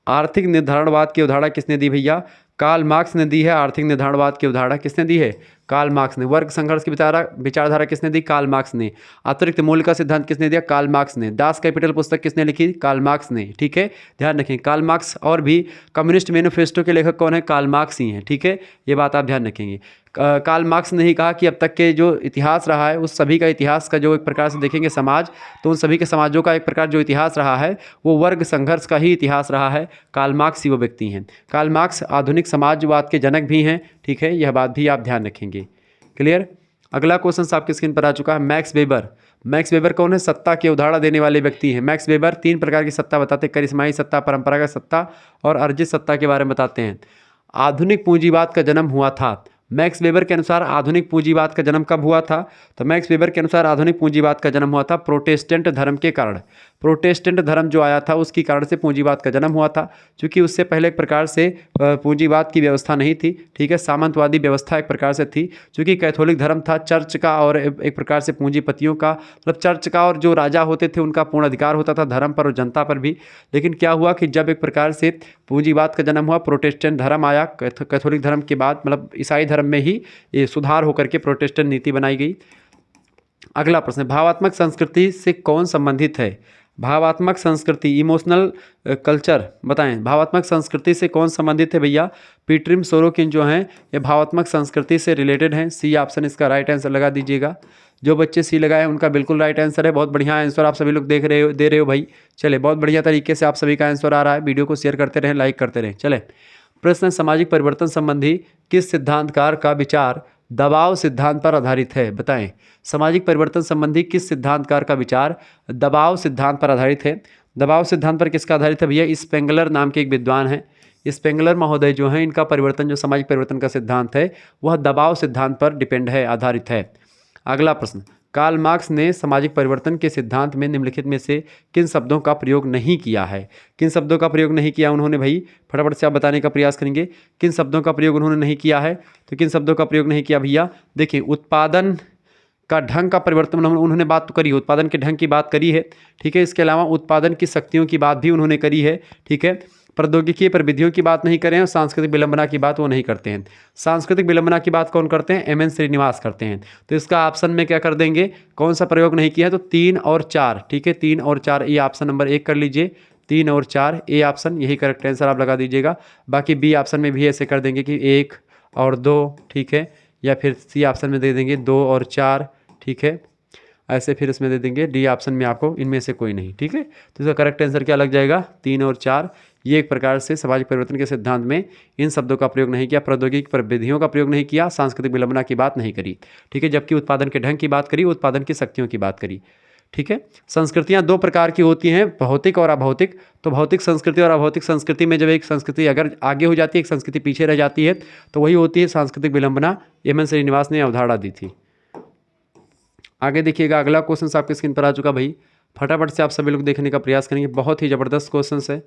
आर्थिक निर्धारणवाद की अवधारणा किसने दी भैया? कार्ल मार्क्स ने दी है। आर्थिक निर्धारणवाद की अवधारणा किसने दी है? कार्ल मार्क्स ने। वर्ग संघर्ष की विचारधारा किसने दी? कार्ल मार्क्स ने। अतिरिक्त मूल्य का सिद्धांत किसने दिया? कार्ल मार्क्स ने। दास कैपिटल पुस्तक किसने लिखी? कार्ल मार्क्स ने। ठीक है, ध्यान रखें, कार्ल मार्क्स और भी कम्युनिस्ट मैनिफेस्टो के लेखक कौन है? कार्ल मार्क्स ही हैं। ठीक है, ये बात आप ध्यान रखेंगे। कार्ल मार्क्स ने ही कहा कि अब तक के जो इतिहास रहा है उस सभी का इतिहास का जो एक प्रकार से देखेंगे समाज, तो उन सभी के समाजों का एक प्रकार जो इतिहास रहा है वो वर्ग संघर्ष का ही इतिहास रहा है। कार्ल मार्क्स ही वो व्यक्ति हैं। कार्ल मार्क्स आधुनिक समाजवाद के जनक भी हैं। ठीक है, यह बात भी आप ध्यान रखेंगे। क्लियर? अगला क्वेश्चन आपके स्क्रीन पर आ चुका है, मैक्स वेबर। मैक्स वेबर कौन है? सत्ता की अवधारणा देने वाले व्यक्ति हैं। मैक्स वेबर 3 प्रकार की सत्ता बताते हैं, करिश्माई सत्ता, परंपरागत सत्ता और अर्जित सत्ता के बारे में बताते हैं। आधुनिक पूंजीवाद का जन्म हुआ था। मैक्स वेबर के अनुसार आधुनिक पूंजीवाद का जन्म कब हुआ था? तो मैक्स वेबर के अनुसार आधुनिक पूंजीवाद का जन्म हुआ था प्रोटेस्टेंट धर्म के कारण। प्रोटेस्टेंट धर्म जो आया था उसकी कारण से पूंजीवाद का जन्म हुआ था, क्योंकि उससे पहले एक प्रकार से पूंजीवाद की व्यवस्था नहीं थी। ठीक है, सामंतवादी व्यवस्था एक प्रकार से थी, क्योंकि कैथोलिक धर्म था चर्च का और एक प्रकार से पूंजीपतियों का, मतलब चर्च का, और जो राजा होते थे उनका पूर्ण अधिकार होता था धर्म पर और जनता पर भी। लेकिन क्या हुआ कि जब एक प्रकार से पूंजीवाद का जन्म हुआ, प्रोटेस्टेंट धर्म आया, कैथोलिक धर्म के बाद मतलब ईसाई धर्म में ही ये सुधार होकर के प्रोटेस्टेंट नीति बनाई गई। अगला प्रश्न, भावात्मक संस्कृति से कौन संबंधित है? भावात्मक संस्कृति, इमोशनल कल्चर, बताएं भावात्मक संस्कृति से कौन संबंधित है भैया? पीटर सोरोकिन जो हैं ये भावात्मक संस्कृति से रिलेटेड हैं। सी ऑप्शन इसका राइट आंसर लगा दीजिएगा। जो बच्चे सी लगाए उनका बिल्कुल राइट आंसर है। बहुत बढ़िया आंसर आप सभी लोग दे रहे हो भाई। चले, बहुत बढ़िया तरीके से आप सभी का आंसर आ रहा है। वीडियो को शेयर करते रहें, लाइक करते रहें। चले, प्रश्न, सामाजिक परिवर्तन संबंधी किस सिद्धांतकार का विचार दबाव सिद्धांत पर आधारित है? बताएं, सामाजिक परिवर्तन संबंधी किस सिद्धांतकार का विचार दबाव सिद्धांत पर आधारित है? दबाव सिद्धांत पर किसका आधारित है भैया? स्पेंगलर नाम के एक विद्वान हैं। स्पेंगलर महोदय जो हैं इनका परिवर्तन, जो सामाजिक परिवर्तन का सिद्धांत है वह दबाव सिद्धांत पर डिपेंड है, आधारित है। अगला प्रश्न, कार्ल मार्क्स ने सामाजिक परिवर्तन के सिद्धांत में निम्नलिखित में से किन शब्दों का प्रयोग नहीं किया है? किन शब्दों का प्रयोग नहीं किया उन्होंने भाई? फटाफट से आप बताने का प्रयास करेंगे किन शब्दों का प्रयोग उन्होंने नहीं किया है। तो किन शब्दों का प्रयोग नहीं किया भैया? देखिए, उत्पादन का ढंग का परिवर्तन उन्होंने बात तो करी है, उत्पादन के ढंग की बात करी है। ठीक है, इसके अलावा उत्पादन की शक्तियों की बात भी उन्होंने करी है। ठीक है, प्रौद्योगिकी प्रविधियों की बात नहीं करें और सांस्कृतिक विलंबना की बात वो नहीं करते हैं। सांस्कृतिक विलंबना की बात कौन करते हैं? एम.एन. श्रीनिवास करते हैं। तो इसका ऑप्शन में क्या कर देंगे, कौन सा प्रयोग नहीं किया है? तो 3 और 4। ठीक है, 3 और 4, ये ऑप्शन नंबर 1 कर लीजिए। 3 और 4 ए ऑप्शन, यही करेक्ट आंसर आप लगा दीजिएगा। बाकी बी ऑप्शन में भी ऐसे कर देंगे कि 1 और 2। ठीक है, या फिर सी ऑप्शन में दे देंगे 2 और 4। ठीक है, ऐसे फिर इसमें दे देंगे डी ऑप्शन में आपको इनमें से कोई नहीं। ठीक है, तो इसका करेक्ट आंसर क्या लग जाएगा? 3 और 4। ये एक प्रकार से सामाजिक परिवर्तन के सिद्धांत में इन शब्दों का प्रयोग नहीं किया, प्रौद्योगिक प्रविधियों का प्रयोग नहीं किया, सांस्कृतिक विलंबना की बात नहीं करी। ठीक है, जबकि उत्पादन के ढंग की बात करी, उत्पादन की शक्तियों की बात करी। ठीक है। संस्कृतियाँ दो प्रकार की होती हैं, भौतिक और अभौतिक। तो भौतिक संस्कृति और अभौतिक संस्कृति में जब एक संस्कृति अगर आगे हो जाती है, एक संस्कृति पीछे रह जाती है, तो वही होती है सांस्कृतिक विलंबना। एम एन श्रीनिवास ने अवधारणा दी थी। आगे देखिएगा, अगला क्वेश्चन आपके स्क्रीन पर आ चुका भाई, फटाफट से आप सभी लोग देखने का प्रयास करेंगे, बहुत ही जबरदस्त क्वेश्चन है।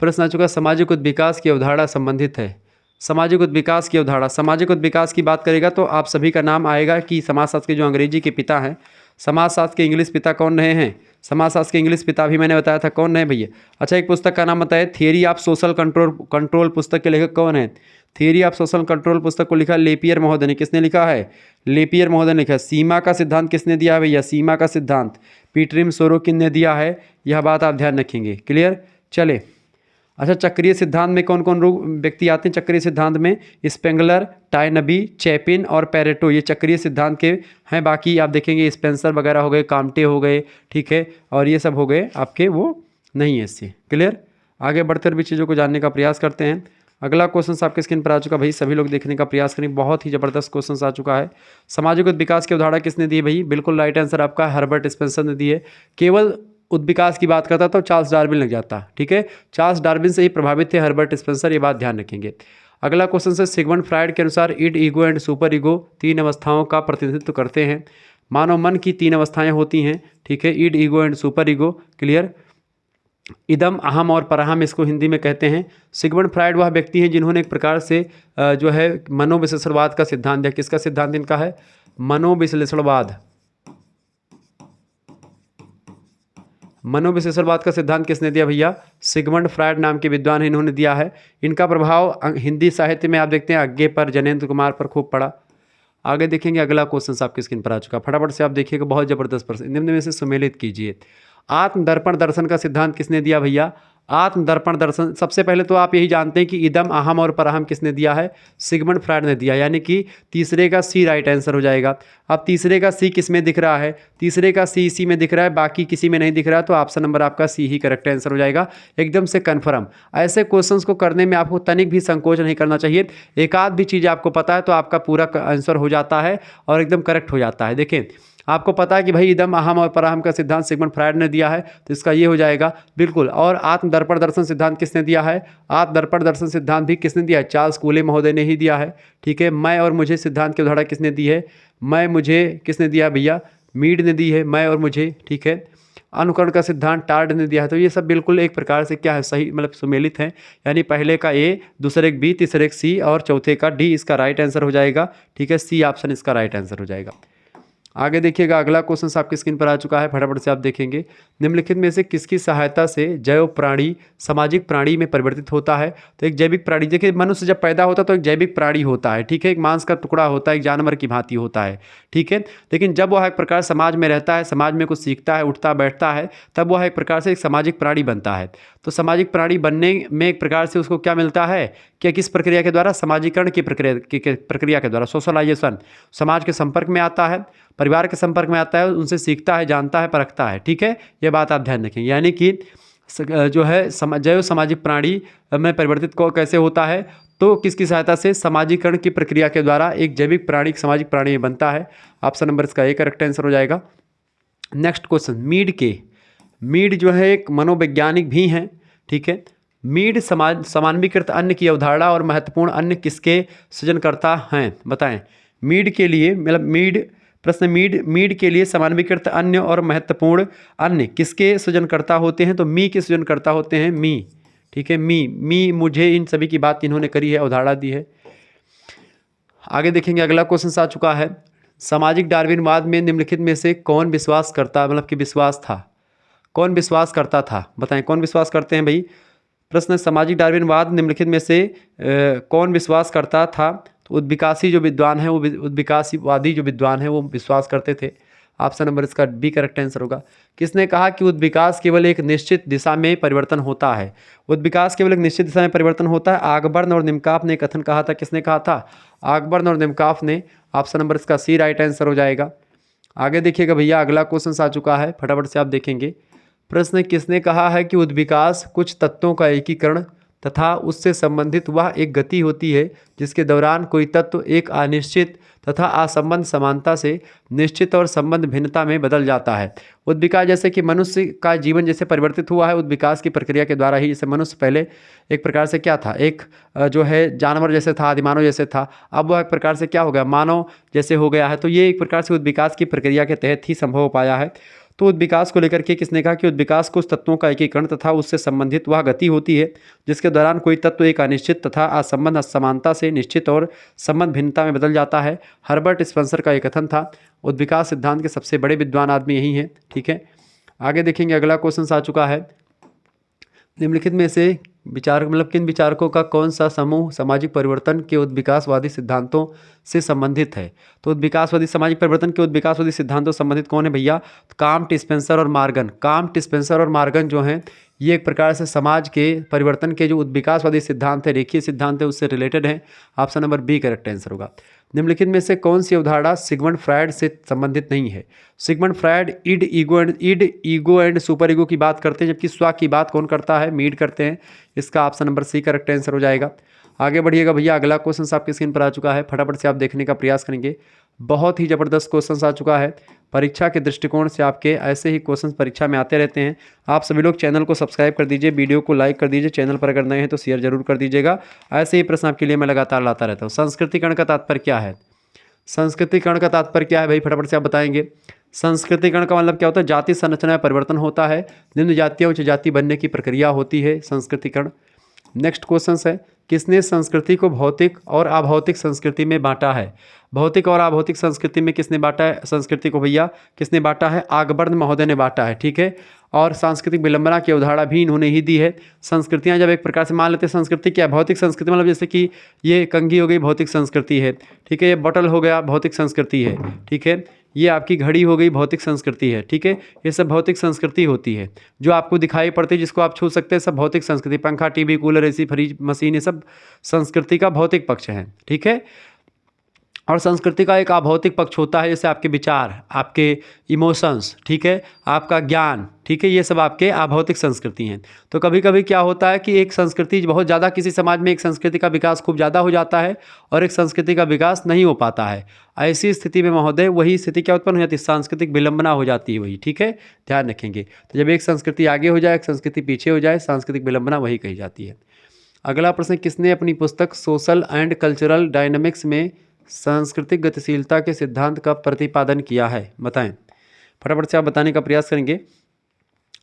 प्रश्न आ चुका, सामाजिक उद्विकास की अवधारणा संबंधित है। सामाजिक उद्विकास की अवधारणा, सामाजिक उद्विकास की बात करेगा तो आप सभी का नाम आएगा कि समाजशास्त्र के जो अंग्रेजी के पिता हैं, समाजशास्त्र के इंग्लिश पिता कौन रहे हैं? समाजशास्त्र के इंग्लिश पिता भी मैंने बताया था कौन रहे भैया। अच्छा, एक पुस्तक का नाम बताए, थियरी ऑफ सोशल कंट्रोल पुस्तक के लेखक कौन है? थियरी ऑफ सोशल कंट्रोल पुस्तक को लिखा लेपियर महोदय ने। किसने लिखा है? लेपियर महोदय ने लिखा। सीमा का सिद्धांत किसने दिया है भैया? सीमा का सिद्धांत पीटरिम सोरोकिन ने दिया है। यह बात आप ध्यान रखेंगे। क्लियर? चले। अच्छा, चक्रीय सिद्धांत में कौन कौन व्यक्ति आते हैं? चक्रीय सिद्धांत में स्पेंगलर, टायनबी, चैपिन और पेरेटो, ये चक्रीय सिद्धांत के हैं। बाकी आप देखेंगे स्पेंसर वगैरह हो गए, काम्टे हो गए, ठीक है, और ये सब हो गए आपके, वो नहीं है इससे। क्लियर? आगे बढ़ते हुए चीज़ों को जानने का प्रयास करते हैं। अगला क्वेश्चन आपके स्क्रीन पर आ चुका भाई, सभी लोग देखने का प्रयास करें, बहुत ही जबरदस्त क्वेश्चन आ चुका है। सामाजिक विकास की अवधारणा किसने दी है भाई? बिल्कुल राइट आंसर आपका हर्बर्ट स्पेंसर ने दी है। केवल उद्विकास की बात करता तो चार्ल्स डार्विन लग जाता, ठीक है। चार्ल्स डार्विन से ही प्रभावित थे हर्बर्ट स्पेंसर, ये बात ध्यान रखेंगे। अगला क्वेश्चन से, सिगमंड फ्रायड के अनुसार id, ego and super ego तीन अवस्थाओं का प्रतिनिधित्व करते हैं। मानव मन की तीन अवस्थाएं होती हैं, ठीक है, id, ego and super ego. Clear? इदम, अहम और परहम इसको हिंदी में कहते हैं। सिगमंड फ्रायड वह व्यक्ति हैं जिन्होंने एक प्रकार से जो है मनोविश्लेषणवाद का सिद्धांत दिया। किसका सिद्धांत इनका है? मनोविश्लेषणवाद। मनोविश्लेषणवाद का सिद्धांत किसने दिया भैया? सिगमंड फ्रायड नाम के विद्वान हैं, इन्होंने दिया है। इनका प्रभाव हिंदी साहित्य में आप देखते हैं अज्ञे पर, जनेंद्र कुमार पर खूब पड़ा। आगे देखेंगे, अगला क्वेश्चन आपकी स्क्रीन पर आ चुका, फटाफट से आप देखिएगा, बहुत जबरदस्त प्रश्न, निम्न में से सम्मिलित कीजिए। आत्मदर्पण दर्शन का सिद्धांत किसने दिया भैया? आत्मदर्पण दर्शन, सबसे पहले तो आप यही जानते हैं कि इदम, अहम और परहम किसने दिया है? सिगमंड फ्रायड ने दिया, यानी कि तीसरे का सी राइट आंसर हो जाएगा। अब तीसरे का सी किस में दिख रहा है? तीसरे का सी इसी में दिख रहा है, बाकी किसी में नहीं दिख रहा है, तो ऑप्शन नंबर आपका सी ही करेक्ट आंसर हो जाएगा, एकदम से कन्फर्म। ऐसे क्वेश्चंस को करने में आपको तनिक भी संकोच नहीं करना चाहिए। एक आध भी चीज़ आपको पता है तो आपका पूरा आंसर हो जाता है और एकदम करेक्ट हो जाता है। देखें, आपको पता है कि भाई इदम, अहम और परहम का सिद्धांत सिगमंड फ्रायड ने दिया है, तो इसका ये हो जाएगा बिल्कुल। और आत्मदर्पण दर्शन सिद्धांत किसने दिया है? आत्मदर्पण दर्शन सिद्धांत भी किसने दिया है? चार्ल्स कूले महोदय ने ही दिया है, ठीक है। मैं और मुझे सिद्धांत की अवधारणा किसने दी है? मैं मुझे किसने दिया भैया? मीड ने दी है, मैं और मुझे, ठीक है। अनुकरण का सिद्धांत टार्ड ने दिया है। तो ये सब बिल्कुल एक प्रकार से क्या है, सही मतलब सुमेलित हैं, यानी पहले का ए, दूसरे का बी, तीसरे का सी और चौथे का डी, इसका राइट आंसर हो जाएगा, ठीक है। सी ऑप्शन इसका राइट आंसर हो जाएगा। आगे देखिएगा, अगला क्वेश्चन आपकी स्क्रीन पर आ चुका है, फटाफट से आप देखेंगे। निम्नलिखित में से किसकी सहायता से जैव प्राणी सामाजिक प्राणी में परिवर्तित होता है? तो एक जैविक प्राणी, देखिए मनुष्य जब पैदा होता है तो एक जैविक प्राणी होता है, ठीक है, एक मांस का टुकड़ा होता है, एक जानवर की भांति होता है, ठीक है। लेकिन जब वह एक प्रकार समाज में रहता है, समाज में कुछ सीखता है, उठता बैठता है, तब वह एक प्रकार से एक सामाजिक प्राणी बनता है। तो सामाजिक प्राणी बनने में एक प्रकार से उसको क्या मिलता है? क्या किस प्रक्रिया के द्वारा? समाजीकरण की प्रक्रिया के द्वारा, सोशलाइजेशन। समाज के संपर्क में आता है, परिवार के संपर्क में आता है, उनसे सीखता है, जानता है, परखता है, ठीक है। ये बात आप ध्यान रखें, यानी कि जो है जैव सामाजिक प्राणी में परिवर्तित को कैसे होता है? तो किसकी सहायता से? समाजीकरण की प्रक्रिया के द्वारा एक जैविक प्राणी सामाजिक प्राणी बनता है। ऑप्शन नंबर इसका एक करेक्ट आंसर हो जाएगा। नेक्स्ट क्वेश्चन, मीड जो है एक मनोवैज्ञानिक भी हैं, ठीक है। मीड समानवीकृत अन्न की अवधारणा और महत्वपूर्ण अन्न किसके सृजनकर्ता हैं? बताएं। मीड के लिए मतलब प्रश्न मीड के लिए समानवीकृत अन्न और महत्वपूर्ण अन्न किसके सृजनकर्ता होते हैं? तो मी के सृजनकर्ता होते हैं, मी, ठीक है। मी मुझे, इन सभी की बात इन्होंने करी है, अवधारणा दी है। आगे देखेंगे, अगला क्वेश्चन आ चुका है, सामाजिक डार्विनवाद में निम्नलिखित में से कौन विश्वास करता, मतलब कि विश्वास था, कौन विश्वास करता था? बताएं, कौन विश्वास करते हैं भाई? प्रश्न, सामाजिक डार्विनवाद निम्नलिखित में से कौन विश्वास करता था? तो उद्विकासी जो विद्वान है, वो उद्विकासीवादी जो विद्वान है वो विश्वास करते थे। ऑप्शन नंबर इसका बी करेक्ट आंसर होगा। किसने कहा कि उद्विकास केवल एक निश्चित दिशा में परिवर्तन होता है? उद्विकास केवल एक निश्चित दिशा में परिवर्तन होता है, आगबर्न और निमकाफ ने कथन कहा था। किसने कहा था? आगबर्न और निमकाफ ने। ऑप्शन नंबर इसका सी राइट आंसर हो जाएगा। आगे देखिएगा भैया, अगला क्वेश्चन आ चुका है, फटाफट से आप देखेंगे। प्रश्न, किसने कहा है कि उद्विकास कुछ तत्वों का एकीकरण तथा उससे संबंधित वह एक गति होती है जिसके दौरान कोई तत्व एक अनिश्चित तथा असंबंध समानता से निश्चित और संबंध भिन्नता में बदल जाता है। उद्विकास जैसे कि मनुष्य का जीवन जैसे परिवर्तित हुआ है उद्विकास की प्रक्रिया के द्वारा ही। जैसे मनुष्य पहले एक प्रकार से क्या था, एक जो है जानवर जैसे था, आदिमानव जैसे था, अब वह एक प्रकार से क्या हो गया, मानव जैसे हो गया है। तो ये एक प्रकार से उद्विकास की प्रक्रिया के तहत ही संभव हो पाया है। तो उद्विकास को लेकर के किसने कहा कि उद्विकास कुछ तत्वों का एकीकरण तथा उससे संबंधित वह गति होती है जिसके दौरान कोई तत्व एक अनिश्चित तथा असंबंध असमानता से निश्चित और संबंध भिन्नता में बदल जाता है। हर्बर्ट स्पेंसर का एक कथन था। उद्विकास सिद्धांत के सबसे बड़े विद्वान आदमी यही हैं। ठीक है, आगे देखेंगे। अगला क्वेश्चन आ चुका है, निम्नलिखित में से विचार मतलब किन विचारकों का कौन सा समूह सामाजिक परिवर्तन के उद्विकासवादी सिद्धांतों से संबंधित है। तो उद्विकासवादी सामाजिक परिवर्तन के उद्विकासवादी सिद्धांतों से संबंधित कौन है भैया, काम्ट, स्पेंसर और मॉर्गन। काम्ट, स्पेंसर और मॉर्गन जो हैं ये एक प्रकार से समाज के परिवर्तन के जो उद्विकासवादी सिद्धांत है, रेखीय सिद्धांत है, उससे रिलेटेड है। Option number B correct answer होगा। निम्नलिखित में से कौन सी अवधारणा सिगमंड फ्रायड से संबंधित नहीं है। Sigmund Freud id ego and super ego की बात करते हैं, जबकि स्व की बात कौन करता है, मीड करते हैं। इसका option number C correct answer हो जाएगा। आगे बढ़िएगा भैया, अगला क्वेश्चन आपकी स्क्रीन पर आ चुका है, फटाफट से आप देखने का प्रयास करेंगे। बहुत ही जबरदस्त क्वेश्चन आ चुका है। परीक्षा के दृष्टिकोण से आपके ऐसे ही क्वेश्चन परीक्षा में आते रहते हैं। आप सभी लोग चैनल को सब्सक्राइब कर दीजिए, वीडियो को लाइक कर दीजिए, चैनल पर अगर नए हैं तो शेयर जरूर कर दीजिएगा। ऐसे ही प्रश्न आपके लिए मैं लगातार लाता रहता हूँ। संस्कृतिकरण का तात्पर्य क्या है। संस्कृतिकरण का तात्पर्य क्या है भाई, फटाफट से आप बताएंगे। संस्कृतिकरण का मतलब क्या होता है, जाति संरचना में परिवर्तन होता है, निम्न जातियां उच्च जाति बनने की प्रक्रिया होती है संस्कृतिकरण। नेक्स्ट क्वेश्चन है, किसने संस्कृति को भौतिक और अभौतिक संस्कृति में बांटा है। भौतिक और अभौतिक संस्कृति में किसने बांटा है संस्कृति को भैया, किसने बांटा है, आगबर्न महोदय ने बांटा है। ठीक है, और सांस्कृतिक विलंबना की अवधारणा भी इन्होंने ही दी है। संस्कृतियां जब एक प्रकार से मान लेते हैं, संस्कृति क्या है, भौतिक संस्कृति मतलब जैसे कि ये कंघी हो गई भौतिक संस्कृति है। ठीक है, ये बॉटल हो गया भौतिक संस्कृति है। ठीक है, ये आपकी घड़ी हो गई भौतिक संस्कृति है। ठीक है, ये सब भौतिक संस्कृति होती है। जो आपको दिखाई पड़ती है, जिसको आप छू सकते हैं, सब भौतिक संस्कृति। पंखा, TV, cooler, AC, fridge, machine, ये सब संस्कृति का भौतिक पक्ष है। ठीक है, और संस्कृति का एक अभौतिक पक्ष होता है, जैसे आपके विचार, आपके इमोशंस, ठीक है, आपका ज्ञान। ठीक है, ये सब आपके अभौतिक संस्कृति हैं। तो कभी कभी क्या होता है कि एक संस्कृति बहुत ज़्यादा, किसी समाज में एक संस्कृति का विकास खूब ज़्यादा हो जाता है और एक संस्कृति का विकास नहीं हो पाता है। ऐसी स्थिति में महोदय वही स्थिति क्या उत्पन्न हो जाती है, सांस्कृतिक विलंबना हो जाती है वही। ठीक है, ध्यान रखेंगे। तो जब एक संस्कृति आगे हो जाए, एक संस्कृति पीछे हो जाए, सांस्कृतिक विलंबना वही कही जाती है। अगला प्रश्न, किसने अपनी पुस्तक सोशल एंड कल्चरल डायनामिक्स में सांस्कृतिक गतिशीलता के सिद्धांत का प्रतिपादन किया है, बताएं। फटाफट से आप बताने का प्रयास करेंगे।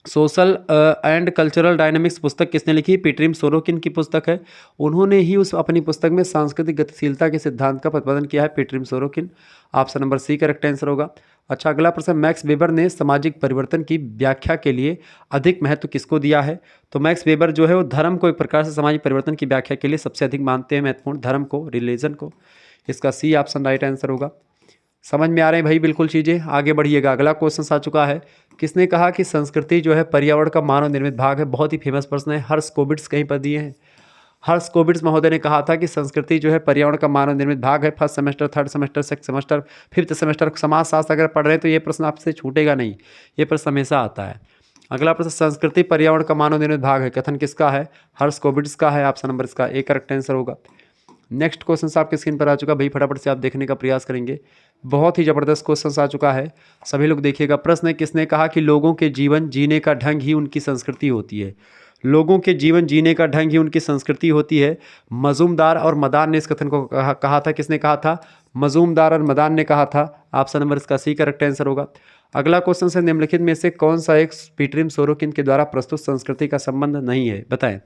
सोशल एंड कल्चरल डायनामिक्स पुस्तक किसने लिखी, पीटरिम सोरोकिन की पुस्तक है। उन्होंने ही उस अपनी पुस्तक में सांस्कृतिक गतिशीलता के सिद्धांत का प्रतिपादन किया है, Pitirim Sorokin. Option number C correct answer होगा। अच्छा, अगला प्रश्न, मैक्स वेबर ने सामाजिक परिवर्तन की व्याख्या के लिए अधिक महत्व किसको दिया है। तो मैक्स वेबर जो है वो धर्म को एक प्रकार से सामाजिक परिवर्तन की व्याख्या के लिए सबसे अधिक मानते हैं, महत्वपूर्ण, धर्म को, रिलीजन को। इसका सी ऑप्शन राइट आंसर होगा। समझ में आ रहे हैं भाई बिल्कुल चीज़ें। आगे बढ़िएगा, अगला क्वेश्चन आ चुका है, किसने कहा कि संस्कृति जो है पर्यावरण का मानव निर्मित भाग है। बहुत ही फेमस प्रश्न है, हर्ष कोविट्स कहीं पर दिए हैं। हर्ष कोविट्स महोदय ने कहा था कि संस्कृति जो है पर्यावरण का मानव निर्मित भाग है। First semester, third semester, second semester, fifth semester समाजशास्त्र अगर पढ़ रहे हैं तो ये प्रश्न आपसे छूटेगा नहीं, ये प्रश्न हमेशा आता है। अगला प्रश्न, संस्कृति पर्यावरण का मानव निर्मित भाग है, कथन किसका है, हर्ष कोविट्स का है। ऑप्शन नंबर इसका ए करेक्ट आंसर होगा। नेक्स्ट क्वेश्चन आपके स्क्रीन पर आ चुका भाई, फटाफट से आप देखने का प्रयास करेंगे। बहुत ही जबरदस्त क्वेश्चन आ चुका है, सभी लोग देखिएगा। प्रश्न है, किसने कहा कि लोगों के जीवन जीने का ढंग ही उनकी संस्कृति होती है। लोगों के जीवन जीने का ढंग ही उनकी संस्कृति होती है। मजूमदार और मदान ने इस कथन को कहा था। किसने कहा था, मजूमदार और मदान ने कहा था। ऑप्शन नंबर इसका सी करेक्ट आंसर होगा। अगला क्वेश्चन से, निम्नलिखित में से कौन सा एक पीटरिम सोरोकिन के द्वारा प्रस्तुत संस्कृति का संबंध नहीं है, बताएं।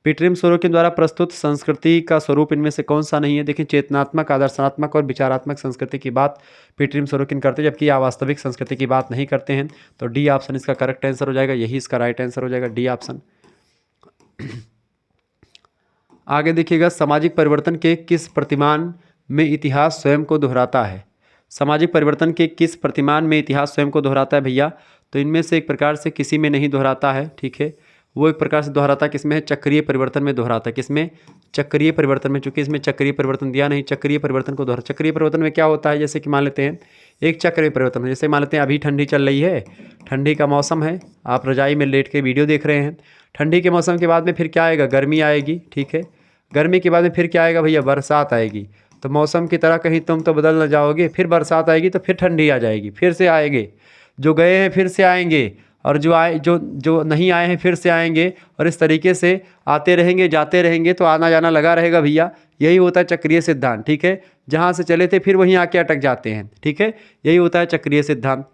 पीटरिम सोरोकिन द्वारा प्रस्तुत संस्कृति का स्वरूप इनमें से कौन सा नहीं है। देखिए, चेतनात्मक, आदर्शनात्मक और विचारात्मक संस्कृति की बात पीटरिम सोरोकिन करते हैं, जबकि अवास्तविक संस्कृति की बात नहीं करते हैं। तो डी ऑप्शन इसका करेक्ट आंसर हो जाएगा, यही इसका राइट आंसर हो जाएगा, डी ऑप्शन। आगे देखिएगा, सामाजिक परिवर्तन के किस प्रतिमान में इतिहास स्वयं को दोहराता है। सामाजिक परिवर्तन के किस प्रतिमान में इतिहास स्वयं को दोहराता है भैया। तो इनमें से एक प्रकार से किसी में नहीं दोहराता है। ठीक है, वो एक प्रकार से दोहराता है किसमें है, चक्रीय परिवर्तन में दोहराता है। किसमें, चक्रीय परिवर्तन में। चूंकि इसमें चक्रीय परिवर्तन दिया नहीं, चक्रीय परिवर्तन को दोहरा। चक्रीय परिवर्तन में क्या होता है, जैसे कि मान लेते हैं एक चक्र में परिवर्तन, जैसे मान लेते हैं अभी ठंडी चल रही है, ठंडी का मौसम है, आप रजाई में लेट के वीडियो देख रहे हैं। ठंडी के मौसम के बाद में फिर क्या आएगा, गर्मी आएगी। ठीक है, गर्मी के बाद में फिर क्या आएगा भैया, बरसात आएगी। तो मौसम की तरह कहीं तुम तो बदल न जाओगे, फिर बरसात आएगी तो फिर ठंडी आ जाएगी, फिर से आएंगे, जो गए हैं फिर से आएंगे, और जो आए जो जो नहीं आए हैं फिर से आएंगे, और इस तरीके से आते रहेंगे जाते रहेंगे, तो आना जाना लगा रहेगा भैया। यही होता है चक्रीय सिद्धांत, ठीक है। जहाँ से चले थे फिर वहीं आके अटक जाते हैं, ठीक है, यही होता है चक्रीय सिद्धांत।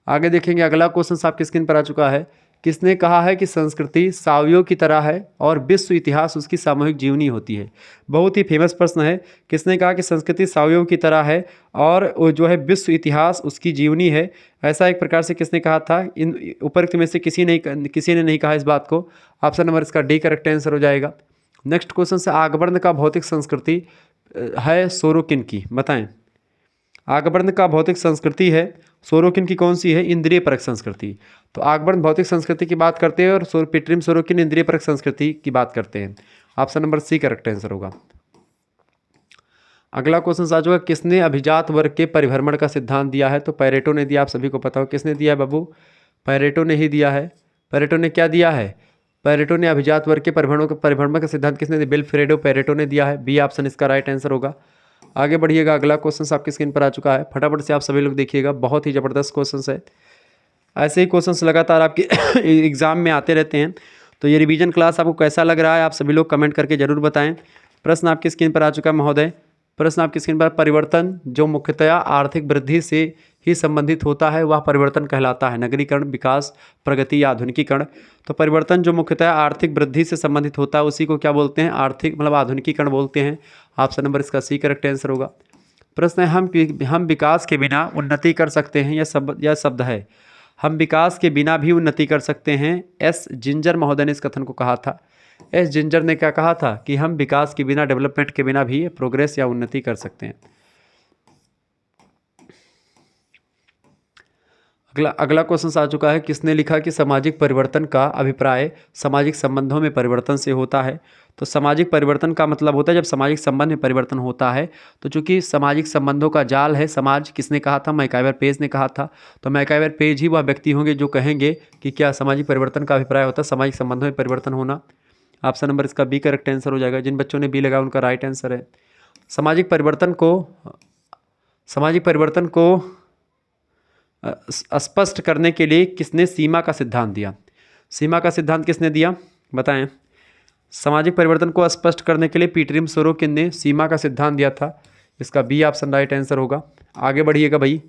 आगे देखेंगे, अगला क्वेश्चन आपकी स्क्रीन पर आ चुका है। किसने कहा है कि संस्कृति सावियों की तरह है और विश्व इतिहास उसकी सामूहिक जीवनी होती है? बहुत ही फेमस प्रश्न है। किसने कहा कि संस्कृति सावियों की तरह है और वो जो है विश्व इतिहास उसकी जीवनी है? ऐसा एक प्रकार से किसने कहा था? इन उपरोक्त में से किसी ने नहीं कहा इस बात को। ऑप्शन नंबर इसका डी करेक्ट आंसर हो जाएगा। नेक्स्ट क्वेश्चन से, आगवर्ण का भौतिक संस्कृति है सोरोकिन की, बताएं। आगवर्ण का भौतिक संस्कृति है सोरोकिन की कौन सी है? इंद्रिय परक संस्कृति। तो आगवर्ण भौतिक संस्कृति की बात करते हैं और पिटरिम सोरोकिन इंद्रिय परक संस्कृति की बात करते हैं। Option number C correct answer होगा। अगला क्वेश्चन आ जाएगा, किसने अभिजात वर्ग के परिभ्रमण का सिद्धांत दिया है? तो पैरेटो ने दिया, आप सभी को पता हो। किसने दिया है बाबू? पैरेटो ने ही दिया है। पैरेटो ने क्या दिया है? पैरेटो ने अभिजात वर्ग के परिभ्रमण का सिद्धांत किसने दिया? विल्फ्रेडो पैरेटो ने दिया है। बी ऑप्शन इसका राइट आंसर होगा। आगे बढ़िएगा, अगला क्वेश्चन आपकी स्क्रीन पर आ चुका है। फटाफट से आप सभी लोग देखिएगा, बहुत ही ज़बरदस्त क्वेश्चन है। ऐसे ही क्वेश्चंस लगातार आपके एग्जाम में आते रहते हैं। तो ये रिवीजन क्लास आपको कैसा लग रहा है, आप सभी लोग कमेंट करके ज़रूर बताएं। प्रश्न आपकी स्क्रीन पर आ चुका है महोदय। प्रश्न आपकी स्क्रीन पर, परिवर्तन जो मुख्यतया आर्थिक वृद्धि से ही संबंधित होता है वह परिवर्तन कहलाता है? नगरीकरण, विकास, प्रगति या आधुनिकीकरण? तो परिवर्तन जो मुख्यतः आर्थिक वृद्धि से संबंधित होता है उसी को क्या बोलते हैं? आर्थिक मतलब आधुनिकीकरण बोलते हैं। ऑप्शन नंबर इसका सी करेक्ट आंसर होगा। प्रश्न है, हम विकास के बिना उन्नति कर सकते हैं? यह शब्द है, हम विकास के बिना भी उन्नति कर सकते हैं। एस जिंजर महोदय ने इस कथन को कहा था। एस जिंजर ने क्या कहा था? कि हम विकास के बिना, डेवलपमेंट के बिना भी प्रोग्रेस या उन्नति कर सकते हैं। अगला क्वेश्चन आ चुका है। किसने लिखा कि सामाजिक परिवर्तन का अभिप्राय सामाजिक संबंधों में परिवर्तन से होता है? तो सामाजिक परिवर्तन का मतलब होता है जब सामाजिक संबंध में परिवर्तन होता है। तो चूंकि सामाजिक संबंधों का जाल है समाज, किसने कहा था? मैकाइवर पेज ने कहा था। तो मैकाइवर पेज ही वह व्यक्ति होंगे जो कहेंगे कि क्या सामाजिक परिवर्तन का अभिप्राय होता है सामाजिक संबंधों में परिवर्तन होना। ऑप्शन नंबर इसका बी करेक्ट आंसर हो जाएगा। जिन बच्चों ने बी लगाया उनका राइट आंसर है। सामाजिक परिवर्तन को स्पष्ट करने के लिए किसने सीमा का सिद्धांत दिया? सीमा का सिद्धांत किसने दिया, बताएं। सामाजिक परिवर्तन को स्पष्ट करने के लिए पीटरिम सोरोकिन ने सीमा का सिद्धांत दिया था। इसका बी ऑप्शन राइट आंसर होगा। आगे बढ़िएगा भाई।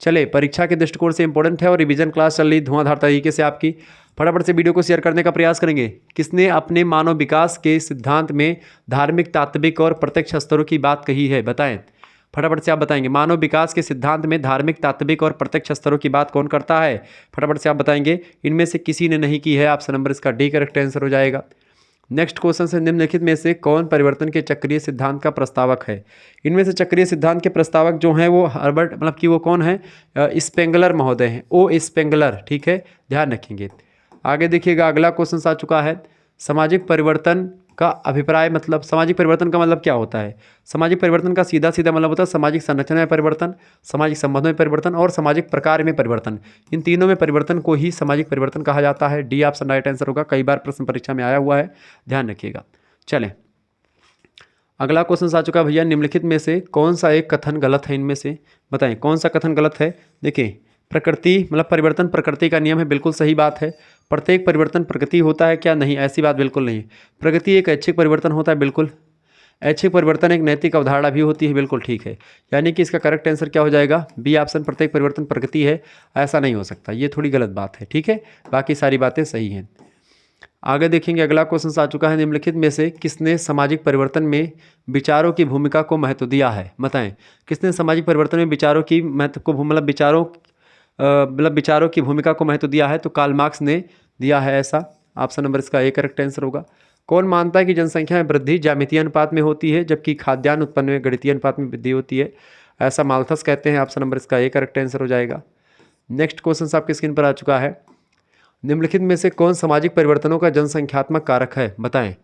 चले, परीक्षा के दृष्टिकोण से इंपॉर्टेंट है और रिवीजन क्लास चल रही धुआंधार तरीके से आपकी। फटाफट से वीडियो को शेयर करने का प्रयास करेंगे। किसने अपने मानव विकास के सिद्धांत में धार्मिक, तात्विक और प्रत्यक्ष स्तरों की बात कही है? बताएं, फटाफट से आप बताएंगे। मानव विकास के सिद्धांत में धार्मिक, तात्विक और प्रत्यक्ष स्तरों की बात कौन करता है? फटाफट से आप बताएंगे। इनमें से किसी ने नहीं की है। ऑप्शन नंबर इसका डी करेक्ट आंसर हो जाएगा। नेक्स्ट क्वेश्चन से, निम्नलिखित में से कौन परिवर्तन के चक्रीय सिद्धांत का प्रस्तावक है? इनमें से चक्रीय सिद्धांत के प्रस्तावक जो हैं वो हर्बर्ट मतलब कि वो कौन है? स्पेंगलर महोदय हैं। ओ स्पेंगलर, ठीक है, ध्यान रखेंगे। आगे देखिएगा, अगला क्वेश्चन आ चुका है। सामाजिक परिवर्तन का अभिप्राय मतलब सामाजिक परिवर्तन का मतलब क्या होता है? सामाजिक परिवर्तन का सीधा सीधा मतलब होता है सामाजिक संरचना में परिवर्तन, सामाजिक संबंधों में परिवर्तन और सामाजिक प्रकार में परिवर्तन। इन तीनों में परिवर्तन को ही सामाजिक परिवर्तन कहा जाता है। डी ऑप्शन राइट आंसर होगा। कई बार प्रश्न परीक्षा में आया हुआ है, ध्यान रखिएगा। चलें, अगला क्वेश्चन आ चुका है भैया। निम्नलिखित में से कौन सा एक कथन गलत है? इनमें से बताएं कौन सा कथन गलत है। देखिए, प्रकृति मतलब परिवर्तन प्रकृति का नियम है, बिल्कुल सही बात है। प्रत्येक परिवर्तन प्रगति होता है क्या? नहीं, ऐसी बात बिल्कुल नहीं। प्रगति एक ऐच्छिक परिवर्तन होता है, बिल्कुल। ऐच्छिक परिवर्तन एक नैतिक अवधारणा भी होती है, बिल्कुल ठीक है। यानी कि इसका करेक्ट आंसर क्या हो जाएगा? बी ऑप्शन, प्रत्येक परिवर्तन प्रगति है। ऐसा नहीं हो सकता, ये थोड़ी गलत बात है, ठीक है। बाकी सारी बातें सही हैं। आगे देखेंगे, अगला क्वेश्चन आ चुका है। निम्नलिखित में से किसने सामाजिक परिवर्तन में विचारों की भूमिका को महत्व दिया है? बताएं, किसने सामाजिक परिवर्तन में विचारों की महत्व को विचारों की भूमिका को महत्व दिया है? तो कार्ल मार्क्स ने दिया है ऐसा। ऑप्शन नंबर इसका ए करेक्ट आंसर होगा। कौन मानता है कि जनसंख्या में वृद्धि ज्यामितीय अनुपात में होती है जबकि खाद्यान्न उत्पन्न में गणितीय अनुपात में वृद्धि होती है? ऐसा माल्थस कहते हैं। ऑप्शन नंबर इसका ए करेक्ट आंसर हो जाएगा। नेक्स्ट क्वेश्चन आपकी स्क्रीन पर आ चुका है। निम्नलिखित में से कौन सामाजिक परिवर्तनों का जनसंख्यात्मक कारक है? बताएं,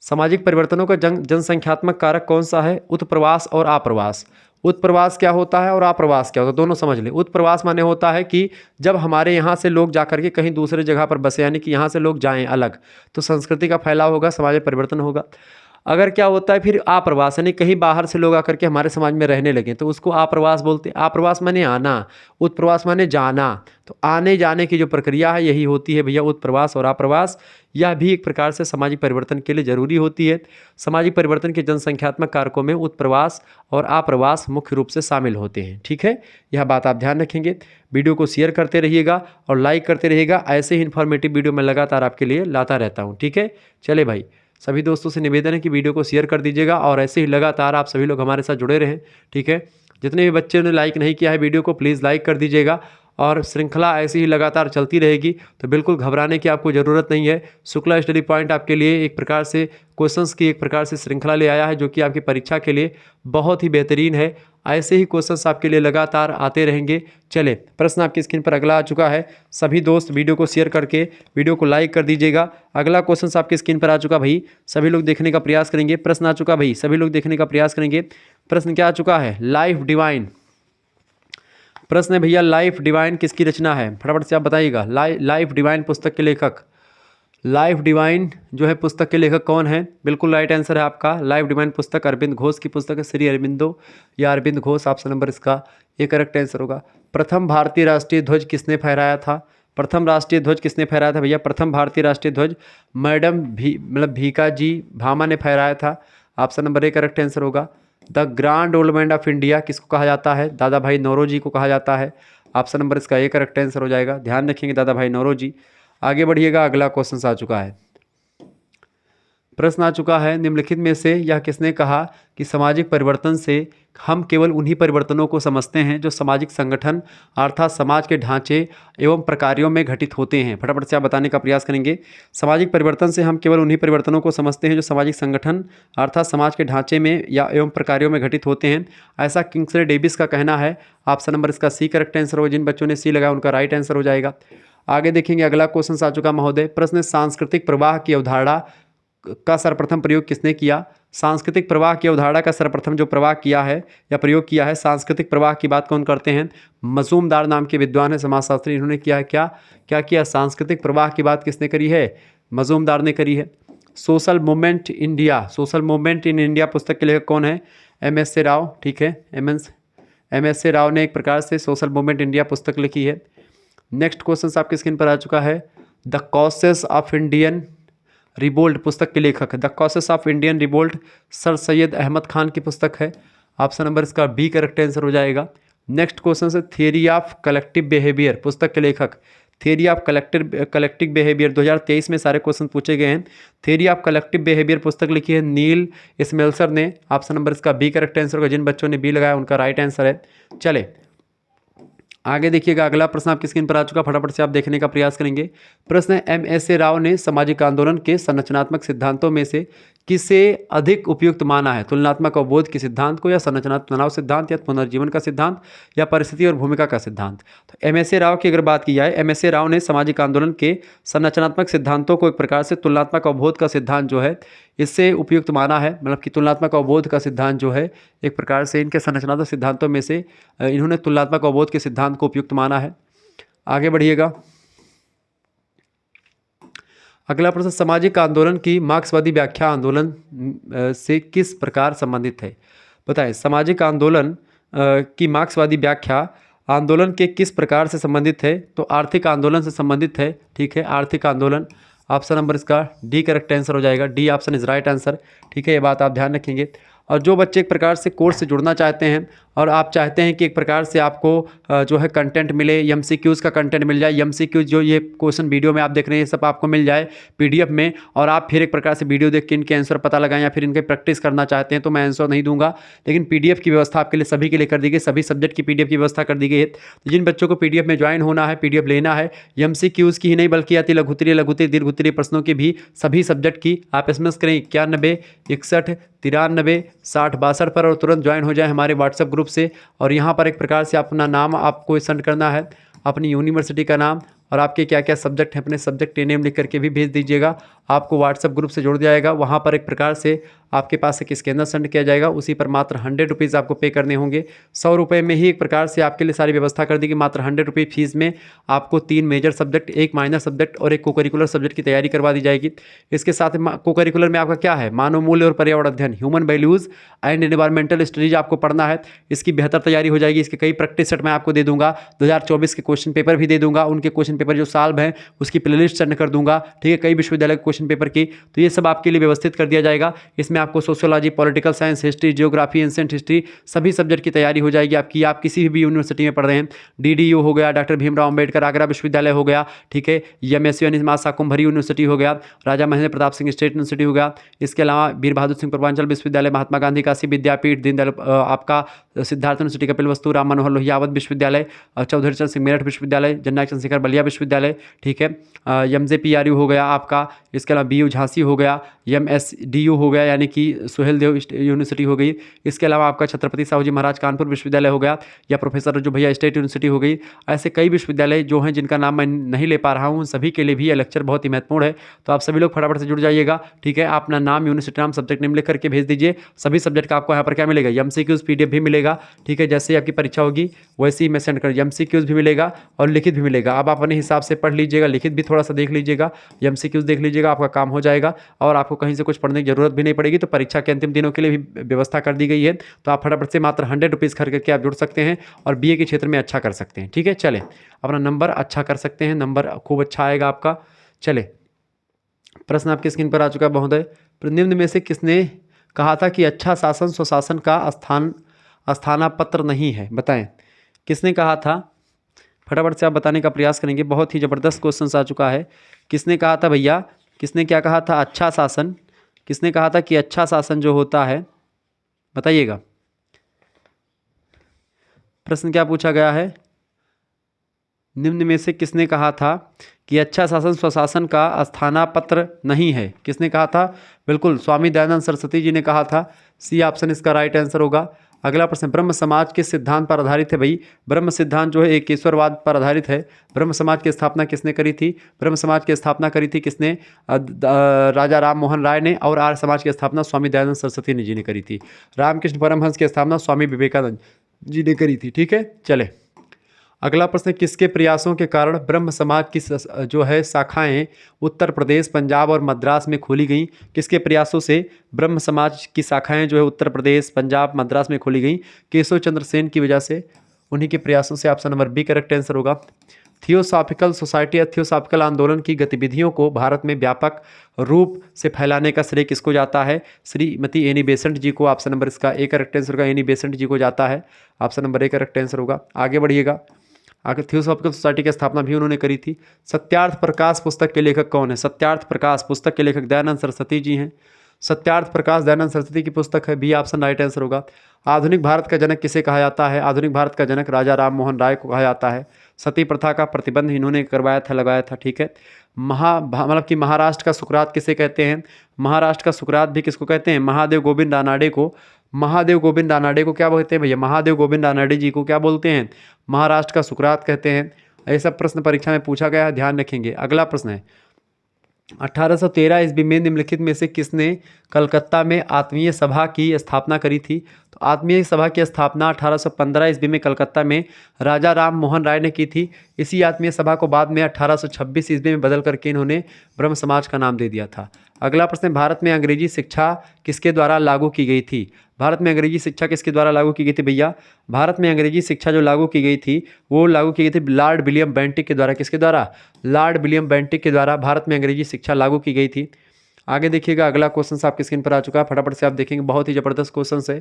सामाजिक परिवर्तनों का जनसंख्यात्मक कारक कौन सा है? उत्प्रवास और आप्रवास। उत्प्रवास क्या होता है और आप्रवास क्या होता है, दोनों समझ लें। उत्प्रवास माने होता है कि जब हमारे यहाँ से लोग जाकर के कहीं दूसरे जगह पर बसे, यानी कि यहाँ से लोग जाएं अलग, तो संस्कृति का फैलाव होगा, समाज में परिवर्तन होगा। अगर क्या होता है फिर आप्रवास, यानी कहीं बाहर से लोग आकर के हमारे समाज में रहने लगे तो उसको आप्रवास बोलते हैं। आप्रवास माने आना, उत्प्रवास माने जाना। तो आने जाने की जो प्रक्रिया है यही होती है भैया उत्प्रवास और आप्रवास। यह भी एक प्रकार से सामाजिक परिवर्तन के लिए जरूरी होती है। सामाजिक परिवर्तन के जनसंख्यात्मक कारकों में उत्प्रवास और आप्रवास मुख्य रूप से शामिल होते हैं। ठीक है, यह बात आप ध्यान रखेंगे। वीडियो को शेयर करते रहिएगा और लाइक करते रहिएगा। ऐसे ही इन्फॉर्मेटिव वीडियो मैं लगातार आपके लिए लाता रहता हूँ। ठीक है, चले भाई, सभी दोस्तों से निवेदन है कि वीडियो को शेयर कर दीजिएगा और ऐसे ही लगातार आप सभी लोग हमारे साथ जुड़े रहें। ठीक है, जितने भी बच्चे ने लाइक नहीं किया है वीडियो को प्लीज़ लाइक कर दीजिएगा और श्रृंखला ऐसी ही लगातार चलती रहेगी। तो बिल्कुल घबराने की आपको ज़रूरत नहीं है। शुक्ला स्टडी पॉइंट आपके लिए एक प्रकार से क्वेश्चंस की एक प्रकार से श्रृंखला ले आया है जो कि आपकी परीक्षा के लिए बहुत ही बेहतरीन है। ऐसे ही क्वेश्चंस आपके लिए लगातार आते रहेंगे। चले, प्रश्न आपकी स्क्रीन पर अगला आ चुका है। सभी दोस्त वीडियो को शेयर करके वीडियो को लाइक कर दीजिएगा। अगला क्वेश्चन आपकी स्क्रीन पर आ चुका भाई, सभी लोग देखने का प्रयास करेंगे। प्रश्न आ चुका भाई, सभी लोग देखने का प्रयास करेंगे। प्रश्न क्या आ चुका है? Life divine. प्रश्न है भैया, लाइफ डिवाइन किसकी रचना है? फटाफट से आप बताइएगा। लाइफ डिवाइन पुस्तक के लेखक, लाइफ डिवाइन जो है पुस्तक के लेखक कौन है? बिल्कुल राइट आंसर है आपका। लाइफ डिवाइन पुस्तक अरविंद घोष की पुस्तक है, श्री अरविंदो या अरविंद घोष, ऑप्शन नंबर इसका ये करेक्ट आंसर होगा। प्रथम भारतीय राष्ट्रीय ध्वज किसने फहराया था? प्रथम राष्ट्रीय ध्वज किसने फहराया था भैया? प्रथम भारतीय राष्ट्रीय ध्वज मैडम भीका जी भामा ने फहराया था, option number A correct answer होगा। The grand old man of India किसको कहा जाता है? दादा भाई नौरोजी को कहा जाता है, ऑप्शन नंबर इसका ए करेक्ट आंसर हो जाएगा। ध्यान रखेंगे दादा भाई नौरोजी। आगे बढ़िएगा, अगला क्वेश्चन आ चुका है। प्रश्न आ चुका है, निम्नलिखित में से यह किसने कहा कि सामाजिक परिवर्तन से हम केवल उन्हीं परिवर्तनों को समझते हैं जो सामाजिक संगठन अर्थात समाज के ढांचे एवं प्रकारों में घटित होते हैं? फटाफट से आप बताने का प्रयास करेंगे। सामाजिक परिवर्तन से हम केवल उन्हीं परिवर्तनों को समझते हैं जो सामाजिक संगठन अर्थात समाज के ढांचे में या एवं प्रकारों में घटित होते हैं, ऐसा किंग्सले डेविस का कहना है। ऑप्शन नंबर इसका सी करेक्ट आंसर होगा। जिन बच्चों ने सी लगाया उनका राइट आंसर हो जाएगा। आगे देखेंगे, अगला क्वेश्चन आ चुका महोदय। प्रश्न, सांस्कृतिक प्रवाह की अवधारणा का सर्वप्रथम प्रयोग किसने किया? सांस्कृतिक प्रवाह की अवधारणा का सर्वप्रथम जो प्रवाह किया है या प्रयोग किया है, सांस्कृतिक प्रवाह की बात कौन करते हैं? मजूमदार नाम के विद्वान है, समाजशास्त्री। इन्होंने किया है क्या किया? सांस्कृतिक प्रवाह की बात किसने करी है? मजूमदार ने करी है। Social movement India, social movement in India पुस्तक के लेखक कौन है? एम.एस.ए. राव। ठीक है, एम.एस.ए. राव ने एक प्रकार से सोशल मूवमेंट इंडिया पुस्तक लिखी है। नेक्स्ट क्वेश्चन आपकी स्क्रीन पर आ चुका है। The causes of Indian revolt पुस्तक के लेखक, the causes of Indian revolt sir Syed Ahmad Khan की पुस्तक है, ऑप्शन नंबर इसका बी करेक्ट आंसर हो जाएगा। नेक्स्ट क्वेश्चन है, थियरी ऑफ कलेक्टिव बिहेवियर पुस्तक के लेखक, थियरी ऑफ कलेक्टिव बिहेवियर 2023 में सारे क्वेश्चन पूछे गए हैं। थियरी ऑफ कलेक्टिव बिहेवियर पुस्तक लिखी है नील स्मेल्सर ने, ऑप्शन नंबर इसका बी करेक्ट आंसर होगा। जिन बच्चों ने बी लगाया उनका राइट आंसर है। चले आगे देखिएगा, अगला प्रश्न आपकी स्क्रीन पर आ चुका, फटाफट से आप देखने का प्रयास करेंगे। प्रश्न है, एम.एस.ए. राव ने सामाजिक आंदोलन के संरचनात्मक सिद्धांतों में से किसे अधिक उपयुक्त माना है? तुलनात्मक अवबोध के सिद्धांत को, या संरचनात्मक तनाव सिद्धांत, या पुनर्जीवन का सिद्धांत, या परिस्थिति और भूमिका का सिद्धांत? तो एम.एस.ए. राव की अगर बात की जाए, एम.एस.ए. राव ने सामाजिक आंदोलन के संरचनात्मक सिद्धांतों को एक प्रकार से तुलनात्मक अवबोध का सिद्धांत जो है इससे उपयुक्त माना है। मतलब कि तुलनात्मक अवबोध का सिद्धांत जो है एक प्रकार से इनके संरचनात्मक सिद्धांतों में से इन्होंने तुलनात्मक अवबोध के सिद्धांत को उपयुक्त माना है। आगे बढ़िएगा, अगला प्रश्न, सामाजिक आंदोलन की मार्क्सवादी व्याख्या आंदोलन से किस प्रकार संबंधित है? बताएं, सामाजिक आंदोलन की मार्क्सवादी व्याख्या आंदोलन के किस प्रकार से संबंधित है? तो आर्थिक आंदोलन से संबंधित है। ठीक है, आर्थिक आंदोलन, ऑप्शन नंबर इसका डी करेक्ट आंसर हो जाएगा। D option is right answer. ठीक है, ये बात आप ध्यान रखेंगे। और जो बच्चे एक प्रकार से कोर्स से जुड़ना चाहते हैं और आप चाहते हैं कि एक प्रकार से आपको जो है कंटेंट मिले, एमसीक्यूज़ का कंटेंट मिल जाए, एमसीक्यूज़ जो ये क्वेश्चन वीडियो में आप देख रहे हैं ये सब आपको मिल जाए पीडीएफ में, और आप फिर एक प्रकार से वीडियो देख के इनके आंसर पता लगाएं या फिर इनके प्रैक्टिस करना चाहते हैं, तो मैं आंसर नहीं दूंगा, लेकिन पीडीएफ की व्यवस्था आपके लिए सभी के लिए कर दी गई, सभी सब्जेक्ट की पीडीएफ की व्यवस्था कर दी गई है। तो जिन बच्चों को पीडीएफ में ज्वाइन होना है, पीडीएफ लेना है, एमसीक्यूज़ की ही नहीं बल्कि अति लघुत्तरीय दीर्घोत्तरीय प्रश्नों की भी सभी सब्जेक्ट की, आप एसएमएस करें 91 61 93 60 62 पर और तुरंत ज्वाइन हो जाए हमारे व्हाट्सएप ग्रुप से। और यहाँ पर एक प्रकार से अपना नाम आपको सेंड करना है, अपनी यूनिवर्सिटी का नाम और आपके क्या क्या सब्जेक्ट हैं, अपने सब्जेक्ट नेम लिख करके भी भेज दीजिएगा। आपको व्हाट्सएप ग्रुप से जोड़ दिया जाएगा। वहाँ पर एक प्रकार से आपके पास एक स्कैनर सेंड किया जाएगा, उसी पर मात्र 100 रुपीज़ आपको पे करने होंगे। 100 रुपये में ही एक प्रकार से आपके लिए सारी व्यवस्था कर दी कि मात्र 100 रुपये फीस में आपको 3 मेजर सब्जेक्ट, 1 माइनर सब्जेक्ट और एक को करिकुलर सब्जेक्ट की तैयारी करवा दी जाएगी। इसके साथ को करिकुलर में आपका क्या है, मानव मूल्य और पर्यावरण अध्ययन, human values and environmental studies आपको पढ़ना है। इसकी बेहतर तैयारी हो जाएगी। इसके कई प्रैक्टिस सेट मैं आपको दे दूंगा, 2024 के क्वेश्चन पेपर भी दे दूंगा, उनके क्वेश्चन पेपर जो सॉल्व हैं उसकी प्लेलिस्ट सेंड कर दूंगा, ठीक है, कई विश्वविद्यालय के क्वेश्चन पेपर की। तो ये सब आपके लिए व्यवस्थित कर दिया जाएगा। इसमें आपको sociology, political science, history, geography, ancient history सभी सब्जेक्ट की तैयारी हो जाएगी आपकी। आप किसी भी यूनिवर्सिटी में पढ़ रहे हैं, DDU हो गया, डॉक्टर भीमराव अम्बेडकर आगरा विश्वविद्यालय हो गया, ठीक है, MSU यानी मां शाकुंभरी यूनिवर्सिटी हो गया, राजा महेंद्र प्रताप सिंह स्टेट यूनिवर्सिटी हो गया, इसके अलावा वीर बहादुर सिंह पूर्वांचल विश्वविद्यालय, महात्मा गांधी काशी विद्यापीठ, दीनदयाल आपका सिद्धार्थ यूनिवर्सिटी, कपिल वस्तु, राम मनोहर लोहिया अवध विश्वविद्यालय, चौधरी चरण सिंह मेरठ विश्वविद्यालय, जननायक चंद्रशेखर बलिया विश्वविद्यालय, ठीक है, MJPRU हो गया आपका, इसके अलावा BU झांसी हो गया, MSDU हो गया यानी कि सुहेलदेव यूनिवर्सिटी हो गई, इसके अलावा आपका छत्रपति साहू जी महाराज कानपुर विश्वविद्यालय हो गया, या प्रोफेसर रज्जू भैया स्टेट यूनिवर्सिटी हो गई। ऐसे कई विश्वविद्यालय जो हैं जिनका नाम मैं नहीं ले पा रहा हूँ, उन सभी के लिए भी यह लेक्चर बहुत ही महत्वपूर्ण है। तो आप सभी लोग फटाफट से जुड़ जाइएगा, ठीक है। अपना नाम, यूनिवर्सिटी नाम, सब्जेक्ट नेम लिख करके भेज दीजिए। सभी सब्जेक्ट का आपको यहाँ पर क्या मिलेगा, MCQs PDF भी मिलेगा, ठीक है। जैसे आपकी परीक्षा होगी वैसे ही मैं सेंड कर, MCQs भी मिलेगा और लिखित भी मिलेगा। अब आप अपने हिसाब से पढ़ लीजिएगा, लिखित भी थोड़ा सा देख लीजिएगा, MCQs देख लीजिएगा, आपका काम हो जाएगा और आपको कहीं से कुछ पढ़ने की जरूरत भी नहीं पड़ेगी। तो परीक्षा के अंतिम दिनों के लिए भी व्यवस्था कर दी गई है। तो आप फटाफट से मात्र 100 रुपीज़ खर्च करके आप जुड़ सकते हैं और BA के क्षेत्र में अच्छा कर सकते हैं, ठीक है। चले, अपना नंबर अच्छा कर सकते हैं, नंबर खूब अच्छा आएगा आपका। चले, प्रश्न आपकी स्क्रीन पर आ चुका है महोदय। निम्न में से किसने कहा था कि अच्छा शासन स्वशासन का स्थानापत्र नहीं है, बताएं किसने कहा था। फटाफट से आप बताने का प्रयास करेंगे। बहुत ही ज़बरदस्त क्वेश्चन आ चुका है। किसने कहा था भैया, किसने क्या कहा था, अच्छा शासन, किसने कहा था कि अच्छा शासन जो होता है, बताइएगा। प्रश्न क्या पूछा गया है, निम्न में से किसने कहा था कि अच्छा शासन स्वशासन का स्थानापत्र नहीं है, किसने कहा था। बिल्कुल स्वामी दयानंद सरस्वती जी ने कहा था। C ऑप्शन इसका राइट आंसर होगा। अगला प्रश्न, ब्रह्म समाज किस सिद्धांत पर आधारित है भाई। ब्रह्म सिद्धांत जो है एकेश्वरवाद पर आधारित है। ब्रह्म समाज की स्थापना किसने करी थी, ब्रह्म समाज की स्थापना करी थी किसने, राजा राम मोहन राय ने। और आर्य समाज की स्थापना स्वामी दयानंद सरस्वती जी ने करी थी। रामकृष्ण परमहंस की स्थापना स्वामी विवेकानंद जी ने करी थी, ठीक है। चले, अगला प्रश्न, किसके प्रयासों के कारण ब्रह्म समाज की जो है शाखाएं उत्तर प्रदेश, पंजाब और मद्रास में खोली गई। किसके प्रयासों से ब्रह्म समाज की शाखाएं जो है उत्तर प्रदेश, पंजाब, मद्रास में खोली गई। केशव चंद्र सेन की वजह से, उन्हीं के प्रयासों से। Option number B correct answer होगा। थियोसॉफिकल सोसाइटी या थियोसॉफिकल आंदोलन की गतिविधियों को भारत में व्यापक रूप से फैलाने का श्रेय किसको जाता है, श्रीमती एनी बेसेंट जी को। ऑप्शन नंबर इसका ए करेक्ट आंसर होगा, एनी बेसेंट जी को जाता है। Option number A correct answer होगा। आगे बढ़िएगा, आगे थियोसॉफिकल सोसाइटी की स्थापना भी उन्होंने करी थी। सत्यार्थ प्रकाश पुस्तक के लेखक कौन है, सत्यार्थ प्रकाश पुस्तक के लेखक दयानंद सरस्वती जी हैं। सत्यार्थ प्रकाश दयानंद सरस्वती की पुस्तक है, बी ऑप्शन राइट आंसर होगा। आधुनिक भारत का जनक किसे कहा जाता है, आधुनिक भारत का जनक राजा राम मोहन राय को कहा जाता है। सती प्रथा का प्रतिबंध इन्होंने करवाया था, लगाया था, ठीक है। मतलब कि महाराष्ट्र का सुकरात किसे कहते हैं, महाराष्ट्र का सुकरात भी किसको कहते हैं, महादेव गोविंद रानाडे को। महादेव गोविंद रानाडे को क्या बोलते हैं भैया, महादेव गोविंद रानाडे जी को क्या बोलते हैं, महाराष्ट्र का सुकरात कहते हैं। ये सब प्रश्न परीक्षा में पूछा गया है, ध्यान रखेंगे। अगला प्रश्न है, 1813 ईस्वी में निम्नलिखित में से किसने कलकत्ता में आत्मीय सभा की स्थापना करी थी। तो आत्मीय सभा की स्थापना 1815 ईस्वी में कलकत्ता में राजा राम मोहन राय ने की थी। इसी आत्मीय सभा को बाद में 1826 ईस्वी में बदल करके इन्होंने ब्रह्म समाज का नाम दे दिया था। अगला प्रश्न, भारत में अंग्रेजी शिक्षा किसके द्वारा लागू की गई थी। भारत में अंग्रेजी शिक्षा किसके द्वारा लागू की गई थी भैया, भारत में अंग्रेजी शिक्षा जो लागू की गई थी वो लागू की गई थी लॉर्ड विलियम बेंटिक के द्वारा। किसके द्वारा, लॉर्ड विलियम बेंटिक के द्वारा भारत में अंग्रेजी शिक्षा लागू की गई थी। आगे देखिएगा, अगला क्वेश्चन आपकी स्क्रीन पर आ चुका है, फटाफट से आप देखेंगे, बहुत ही जबरदस्त क्वेश्चन है।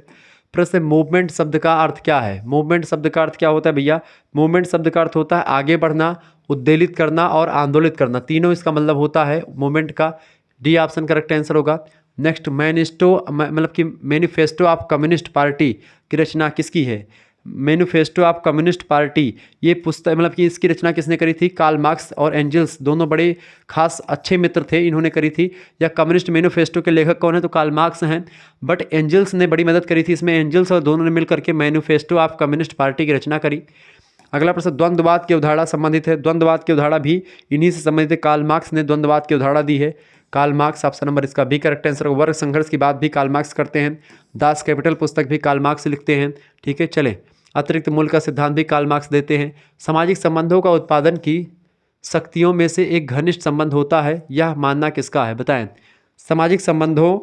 प्रश्न, मूवमेंट शब्द का अर्थ क्या है। मूवमेंट शब्द का अर्थ क्या होता है भैया, मूवमेंट शब्द का अर्थ होता है आगे बढ़ना, उद्वेलित करना और आंदोलित करना, तीनों इसका मतलब होता है मूवमेंट का। डी ऑप्शन करेक्ट आंसर होगा। नेक्स्ट, मतलब कि मैनिफेस्टो ऑफ कम्युनिस्ट पार्टी की रचना किसकी है। मैनिफेस्टो ऑफ कम्युनिस्ट पार्टी, ये पुस्तक मतलब कि इसकी रचना किसने करी थी, कार्ल मार्क्स और एंजल्स दोनों बड़े खास अच्छे मित्र थे, इन्होंने करी थी। या कम्युनिस्ट मैनिफेस्टो के लेखक कौन है, तो कार्ल मार्क्स हैं, बट एंजल्स ने बड़ी मदद करी थी इसमें। एंजल्स और दोनों ने मिलकर के मैनिफेस्टो ऑफ कम्युनिस्ट पार्टी की रचना करी। अगला प्रश्न, द्वंद्ववाद की अवधारणा संबंधित है। द्वंद्ववाद की अवधारणा भी इन्हीं से संबंधित है, कार्ल मार्क्स ने द्वंद्ववाद की अवधारणा दी है। कार्ल मार्क्स, ऑप्शन नंबर इसका बी करेक्ट आंसर होगा। वर्ग संघर्ष की बात भी कार्ल मार्क्स करते हैं। दास कैपिटल पुस्तक भी कार्ल मार्क्स लिखते हैं, ठीक है। चले, अतिरिक्त मूल्य का सिद्धांत भी कार्ल मार्क्स देते हैं। सामाजिक संबंधों का उत्पादन की शक्तियों में से एक घनिष्ठ संबंध होता है, यह मानना किसका है, बताएं। सामाजिक संबंधों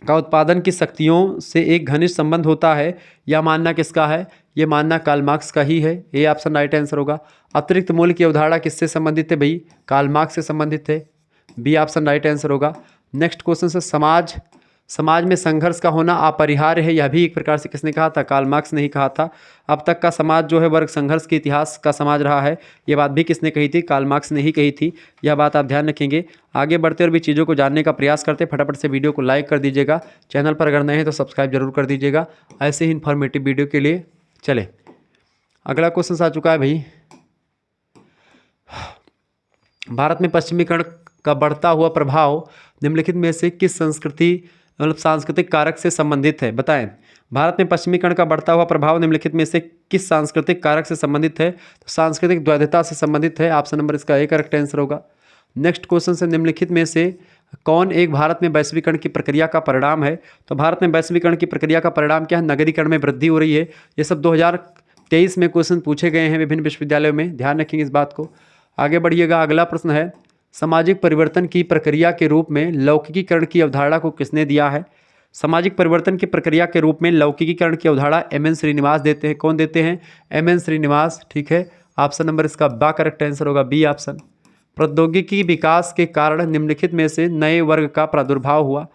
का उत्पादन की शक्तियों से एक घनिष्ठ संबंध होता है, यह मानना किसका है, यह मानना कार्ल मार्क्स का ही है। ए ऑप्शन राइट आंसर होगा। अतिरिक्त मूल्य की अवधारणा किससे संबंधित है भाई, कार्ल मार्क्स से संबंधित है। बी ऑप्शन राइट आंसर होगा। नेक्स्ट क्वेश्चन से समाज में संघर्ष का होना अपरिहार्य है, यह भी एक प्रकार से किसने कहा था, कार्ल मार्क्स ने ही कहा था। अब तक का समाज जो है वर्ग संघर्ष के इतिहास का समाज रहा है, यह बात भी किसने कही थी, कार्ल मार्क्स ने ही कही थी। यह बात आप ध्यान रखेंगे। आगे बढ़ते और भी चीज़ों को जानने का प्रयास करते, फटाफट से वीडियो को लाइक कर दीजिएगा। चैनल पर अगर नए हैं तो सब्सक्राइब जरूर कर दीजिएगा ऐसे ही इन्फॉर्मेटिव वीडियो के लिए। चले, अगला क्वेश्चन आ चुका है भाई। भारत में पश्चिमीकरण का बढ़ता हुआ प्रभाव निम्नलिखित में से किस संस्कृति मतलब सांस्कृतिक कारक से संबंधित है, बताएं। भारत में पश्चिमीकरण का बढ़ता हुआ प्रभाव निम्नलिखित में से किस सांस्कृतिक कारक से संबंधित है, तो सांस्कृतिक द्वैधता से संबंधित है। ऑप्शन नंबर इसका ए करेक्ट आंसर होगा। नेक्स्ट क्वेश्चन से निम्नलिखित में से कौन एक भारत में वैश्वीकरण की प्रक्रिया का परिणाम है, तो भारत में वैश्वीकरण की प्रक्रिया का परिणाम क्या है, नगरीकरण में वृद्धि हो रही है। ये सब 2023 में क्वेश्चन पूछे गए हैं विभिन्न विश्वविद्यालयों में, ध्यान रखेंगे इस बात को। आगे बढ़िएगा, अगला प्रश्न है सामाजिक परिवर्तन की प्रक्रिया के रूप में लौकिकीकरण की अवधारणा को किसने दिया है। सामाजिक परिवर्तन की प्रक्रिया के रूप में लौकिकीकरण की अवधारणा एम.एन. श्रीनिवास देते हैं। कौन देते हैं, एम.एन. श्रीनिवास, ठीक है। ऑप्शन नंबर इसका बा करेक्ट आंसर होगा, बी ऑप्शन। प्रौद्योगिकी विकास के कारण निम्नलिखित में से नए वर्ग का प्रादुर्भाव हुआ।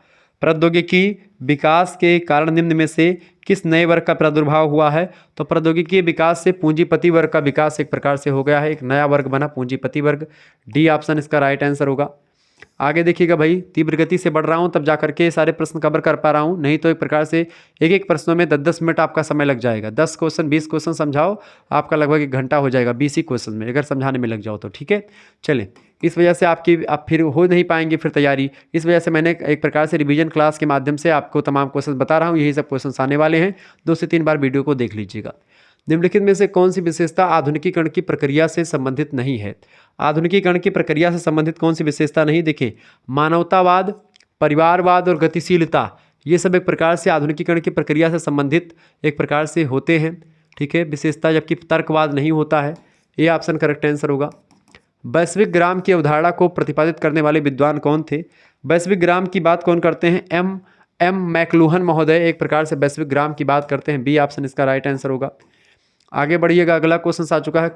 प्रौद्योगिकी विकास के कारण निम्न में से किस नए वर्ग का प्रादुर्भाव हुआ है, तो प्रौद्योगिकी विकास से पूंजीपति वर्ग का विकास एक प्रकार से हो गया है, एक नया वर्ग बना पूंजीपति वर्ग। डी ऑप्शन इसका राइट आंसर होगा। आगे देखिएगा भाई, तीव्र गति से बढ़ रहा हूँ तब जाकर के सारे प्रश्न कवर कर पा रहा हूँ, नहीं तो एक प्रकार से एक एक प्रश्नों में 10-10 मिनट आपका समय लग जाएगा। 10 क्वेश्चन 20 क्वेश्चन समझाओ, आपका लगभग 1 घंटा हो जाएगा 20 ही क्वेश्चन में, अगर समझाने में लग जाओ तो, ठीक है। चले, इस वजह से आप फिर हो नहीं पाएंगे फिर तैयारी, इस वजह से मैंने एक प्रकार से रिवीजन क्लास के माध्यम से आपको तमाम क्वेश्चन बता रहा हूँ। यही सब क्वेश्चन आने वाले हैं, 2 से 3 बार वीडियो को देख लीजिएगा। निम्नलिखित में से कौन सी विशेषता आधुनिकीकरण की प्रक्रिया से संबंधित नहीं है। आधुनिकीकरण की प्रक्रिया से संबंधित कौन सी विशेषता नहीं, देखिए मानवतावाद, परिवारवाद और गतिशीलता, ये सब एक प्रकार से आधुनिकीकरण की प्रक्रिया से संबंधित एक प्रकार से होते हैं, ठीक है, विशेषता, जबकि तर्कवाद नहीं होता है। ये ऑप्शन करेक्ट आंसर होगा। वैश्विक ग्राम की अवधारणा को प्रतिपादित करने वाले विद्वान कौन थे। वैश्विक ग्राम की बात कौन करते हैं, एम मैकलुहन महोदय एक प्रकार से वैश्विक ग्राम की बात करते हैं। बी ऑप्शन इसका राइट आंसर होगा। आगे बढ़िएगा, अगला क्वेश्चन आ चुका है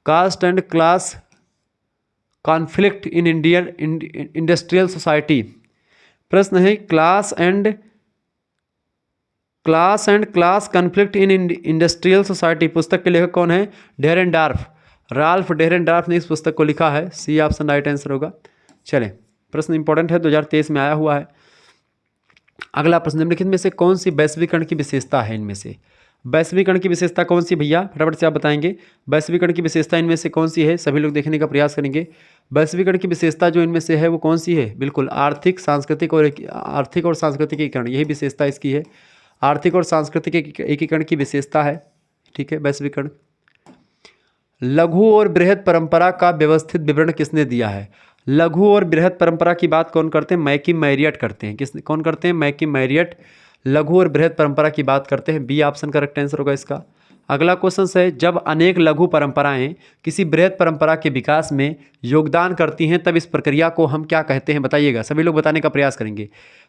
caste and class conflict in Indian industrial society. प्रश्न है class and class conflict in industrial society, पुस्तक के लेखक कौन है, डेरेनडार्फ, राल्फ डेरेनडार्फ ने इस पुस्तक को लिखा है। सी ऑप्शन राइट आंसर होगा। चले, प्रश्न इंपॉर्टेंट है, 2023 में आया हुआ है। अगला प्रश्न, निम्नलिखित में से कौन सी वैश्वीकरण की विशेषता है, इनमें से वैश्वीकरण की विशेषता कौन सी भैया, फटाफट से आप बताएंगे। वैश्वीकरण की विशेषता इनमें से कौन सी है, सभी लोग देखने का प्रयास करेंगे। वैश्वीकरण की विशेषता जो इनमें से है वो कौन सी है, बिल्कुल आर्थिक और सांस्कृतिक एकीकरण, यही विशेषता इसकी है। आर्थिक और सांस्कृतिक एकीकरण की विशेषता है, ठीक है, वैश्वीकरण। लघु और बृहद परंपरा का व्यवस्थित विवरण किसने दिया है। लघु और बृहद परंपरा की बात कौन करते हैं, मैकी मैरियट करते हैं। कौन करते हैं, मैकी मैरियट लघु और बृहद परंपरा की बात करते हैं। बी ऑप्शन करेक्ट आंसर होगा इसका। अगला क्वेश्चन है, जब अनेक लघु परंपराएं किसी बृहद परंपरा के विकास में योगदान करती हैं तब इस प्रक्रिया को हम क्या कहते हैं, बताइएगा, सभी लोग बताने का प्रयास करेंगे।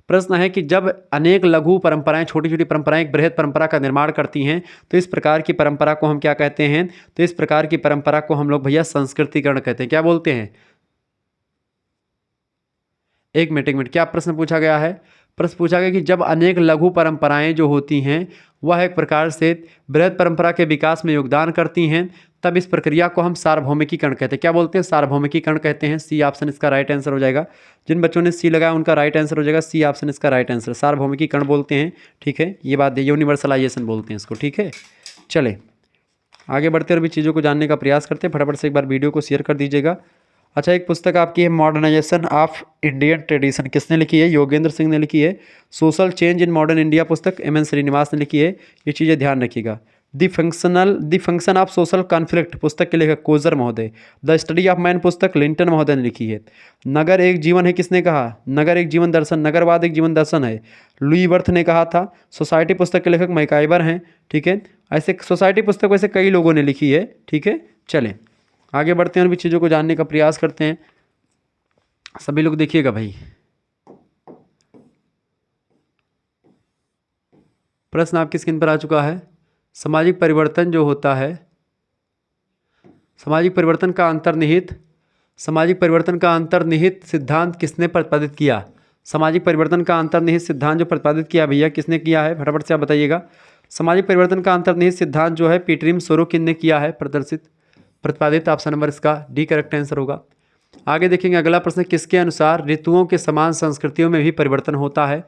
प्रश्न है कि जब अनेक लघु परंपराएं, छोटी छोटी परंपराएं एक बृहद परंपरा का निर्माण करती हैं तो इस प्रकार की परंपरा को हम क्या कहते हैं, तो इस प्रकार की परंपरा को हम लोग भैया संस्कृतिकरण कहते हैं। क्या बोलते हैं, एक मिनट, क्या प्रश्न पूछा गया है, प्रश्न पूछा गया कि जब अनेक लघु परंपराएं जो होती हैं वह एक प्रकार से बृहद परंपरा के विकास में योगदान करती हैं तब इस प्रक्रिया को हम सार्वभौमिकीकरण कहते हैं। क्या बोलते हैं, सार्वभौमिकीकरण कहते हैं। सी ऑप्शन इसका राइट आंसर हो जाएगा। जिन बच्चों ने सी लगाया उनका राइट आंसर हो जाएगा, सी ऑप्शन इसका राइट आंसर। सार्वभौमिकीकरण बोलते हैं, ठीक है, ये बात है, यूनिवर्सलाइजेशन बोलते हैं इसको, ठीक है। चले, आगे बढ़ते हुए भी चीज़ों को जानने का प्रयास करते हैं, फटाफट से एक बार वीडियो को शेयर कर दीजिएगा। अच्छा, एक पुस्तक आपकी है मॉडर्नाइजेशन ऑफ इंडियन ट्रेडिशन, किसने लिखी है, योगेंद्र सिंह ने लिखी है। Social change in modern India पुस्तक एम.एन. श्रीनिवास ने लिखी है। ये चीज़ें ध्यान रखिएगा, the function of social conflict पुस्तक के लेखक कोजर महोदय। द स्टडी ऑफ मैन पुस्तक लिंटन महोदय ने लिखी है। नगर एक जीवन है किसने कहा? नगर एक जीवन दर्शन, नगरवाद एक जीवन दर्शन है, लुई वर्थ ने कहा था। सोसाइटी पुस्तक के लेखक मैकाइवर हैं, ठीक है। ऐसे सोसाइटी पुस्तक वैसे कई लोगों ने लिखी है, ठीक है। चलें आगे बढ़ते हैं और भी चीज़ों को जानने का प्रयास करते हैं। सभी लोग देखिएगा भाई, प्रश्न आपकी स्क्रीन पर आ चुका है। सामाजिक परिवर्तन जो होता है, सामाजिक परिवर्तन का अंतर्निहित सिद्धांत किसने प्रतिपादित किया? सामाजिक परिवर्तन का अंतर्निहित सिद्धांत जो प्रतिपादित किया भैया किसने किया है? फटाफट से आप बताइएगा। सामाजिक परिवर्तन का अंतर्निहित सिद्धांत जो है पीटरिम सोरोकिन ने किया है, प्रतिपादित। ऑप्शन नंबर इसका डी करेक्ट आंसर होगा। आगे देखेंगे अगला प्रश्न, किसके अनुसार ऋतुओं के समान संस्कृतियों में भी परिवर्तन होता है?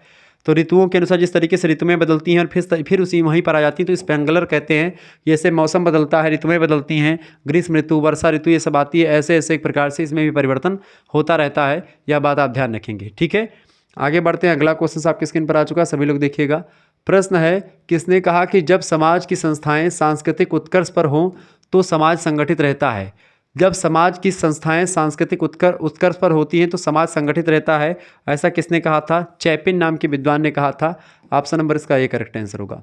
तो ऋतुओं के अनुसार जिस तरीके से ऋतुएं बदलती हैं और फिर उसी वहीं पर आ जाती हैं तो स्पेंगलर कहते हैं। जैसे मौसम बदलता है, ऋतुएं बदलती हैं, ग्रीष्म ऋतु, वर्षा ऋतु, ये सब आती है, ऐसे ऐसे एक प्रकार से इसमें भी परिवर्तन होता रहता है। यह बात आप ध्यान रखेंगे, ठीक है। आगे बढ़ते हैं, अगला क्वेश्चन आपकी स्क्रीन पर आ चुका है, सभी लोग देखिएगा। प्रश्न है, किसने कहा कि जब समाज की संस्थाएं सांस्कृतिक उत्कर्ष पर हों तो समाज संगठित रहता है? जब समाज की संस्थाएं सांस्कृतिक उत्कर्ष पर होती हैं तो समाज संगठित रहता है, ऐसा किसने कहा था? चैपिन नाम के विद्वान ने कहा था। ऑप्शन नंबर इसका ए करेक्ट आंसर होगा।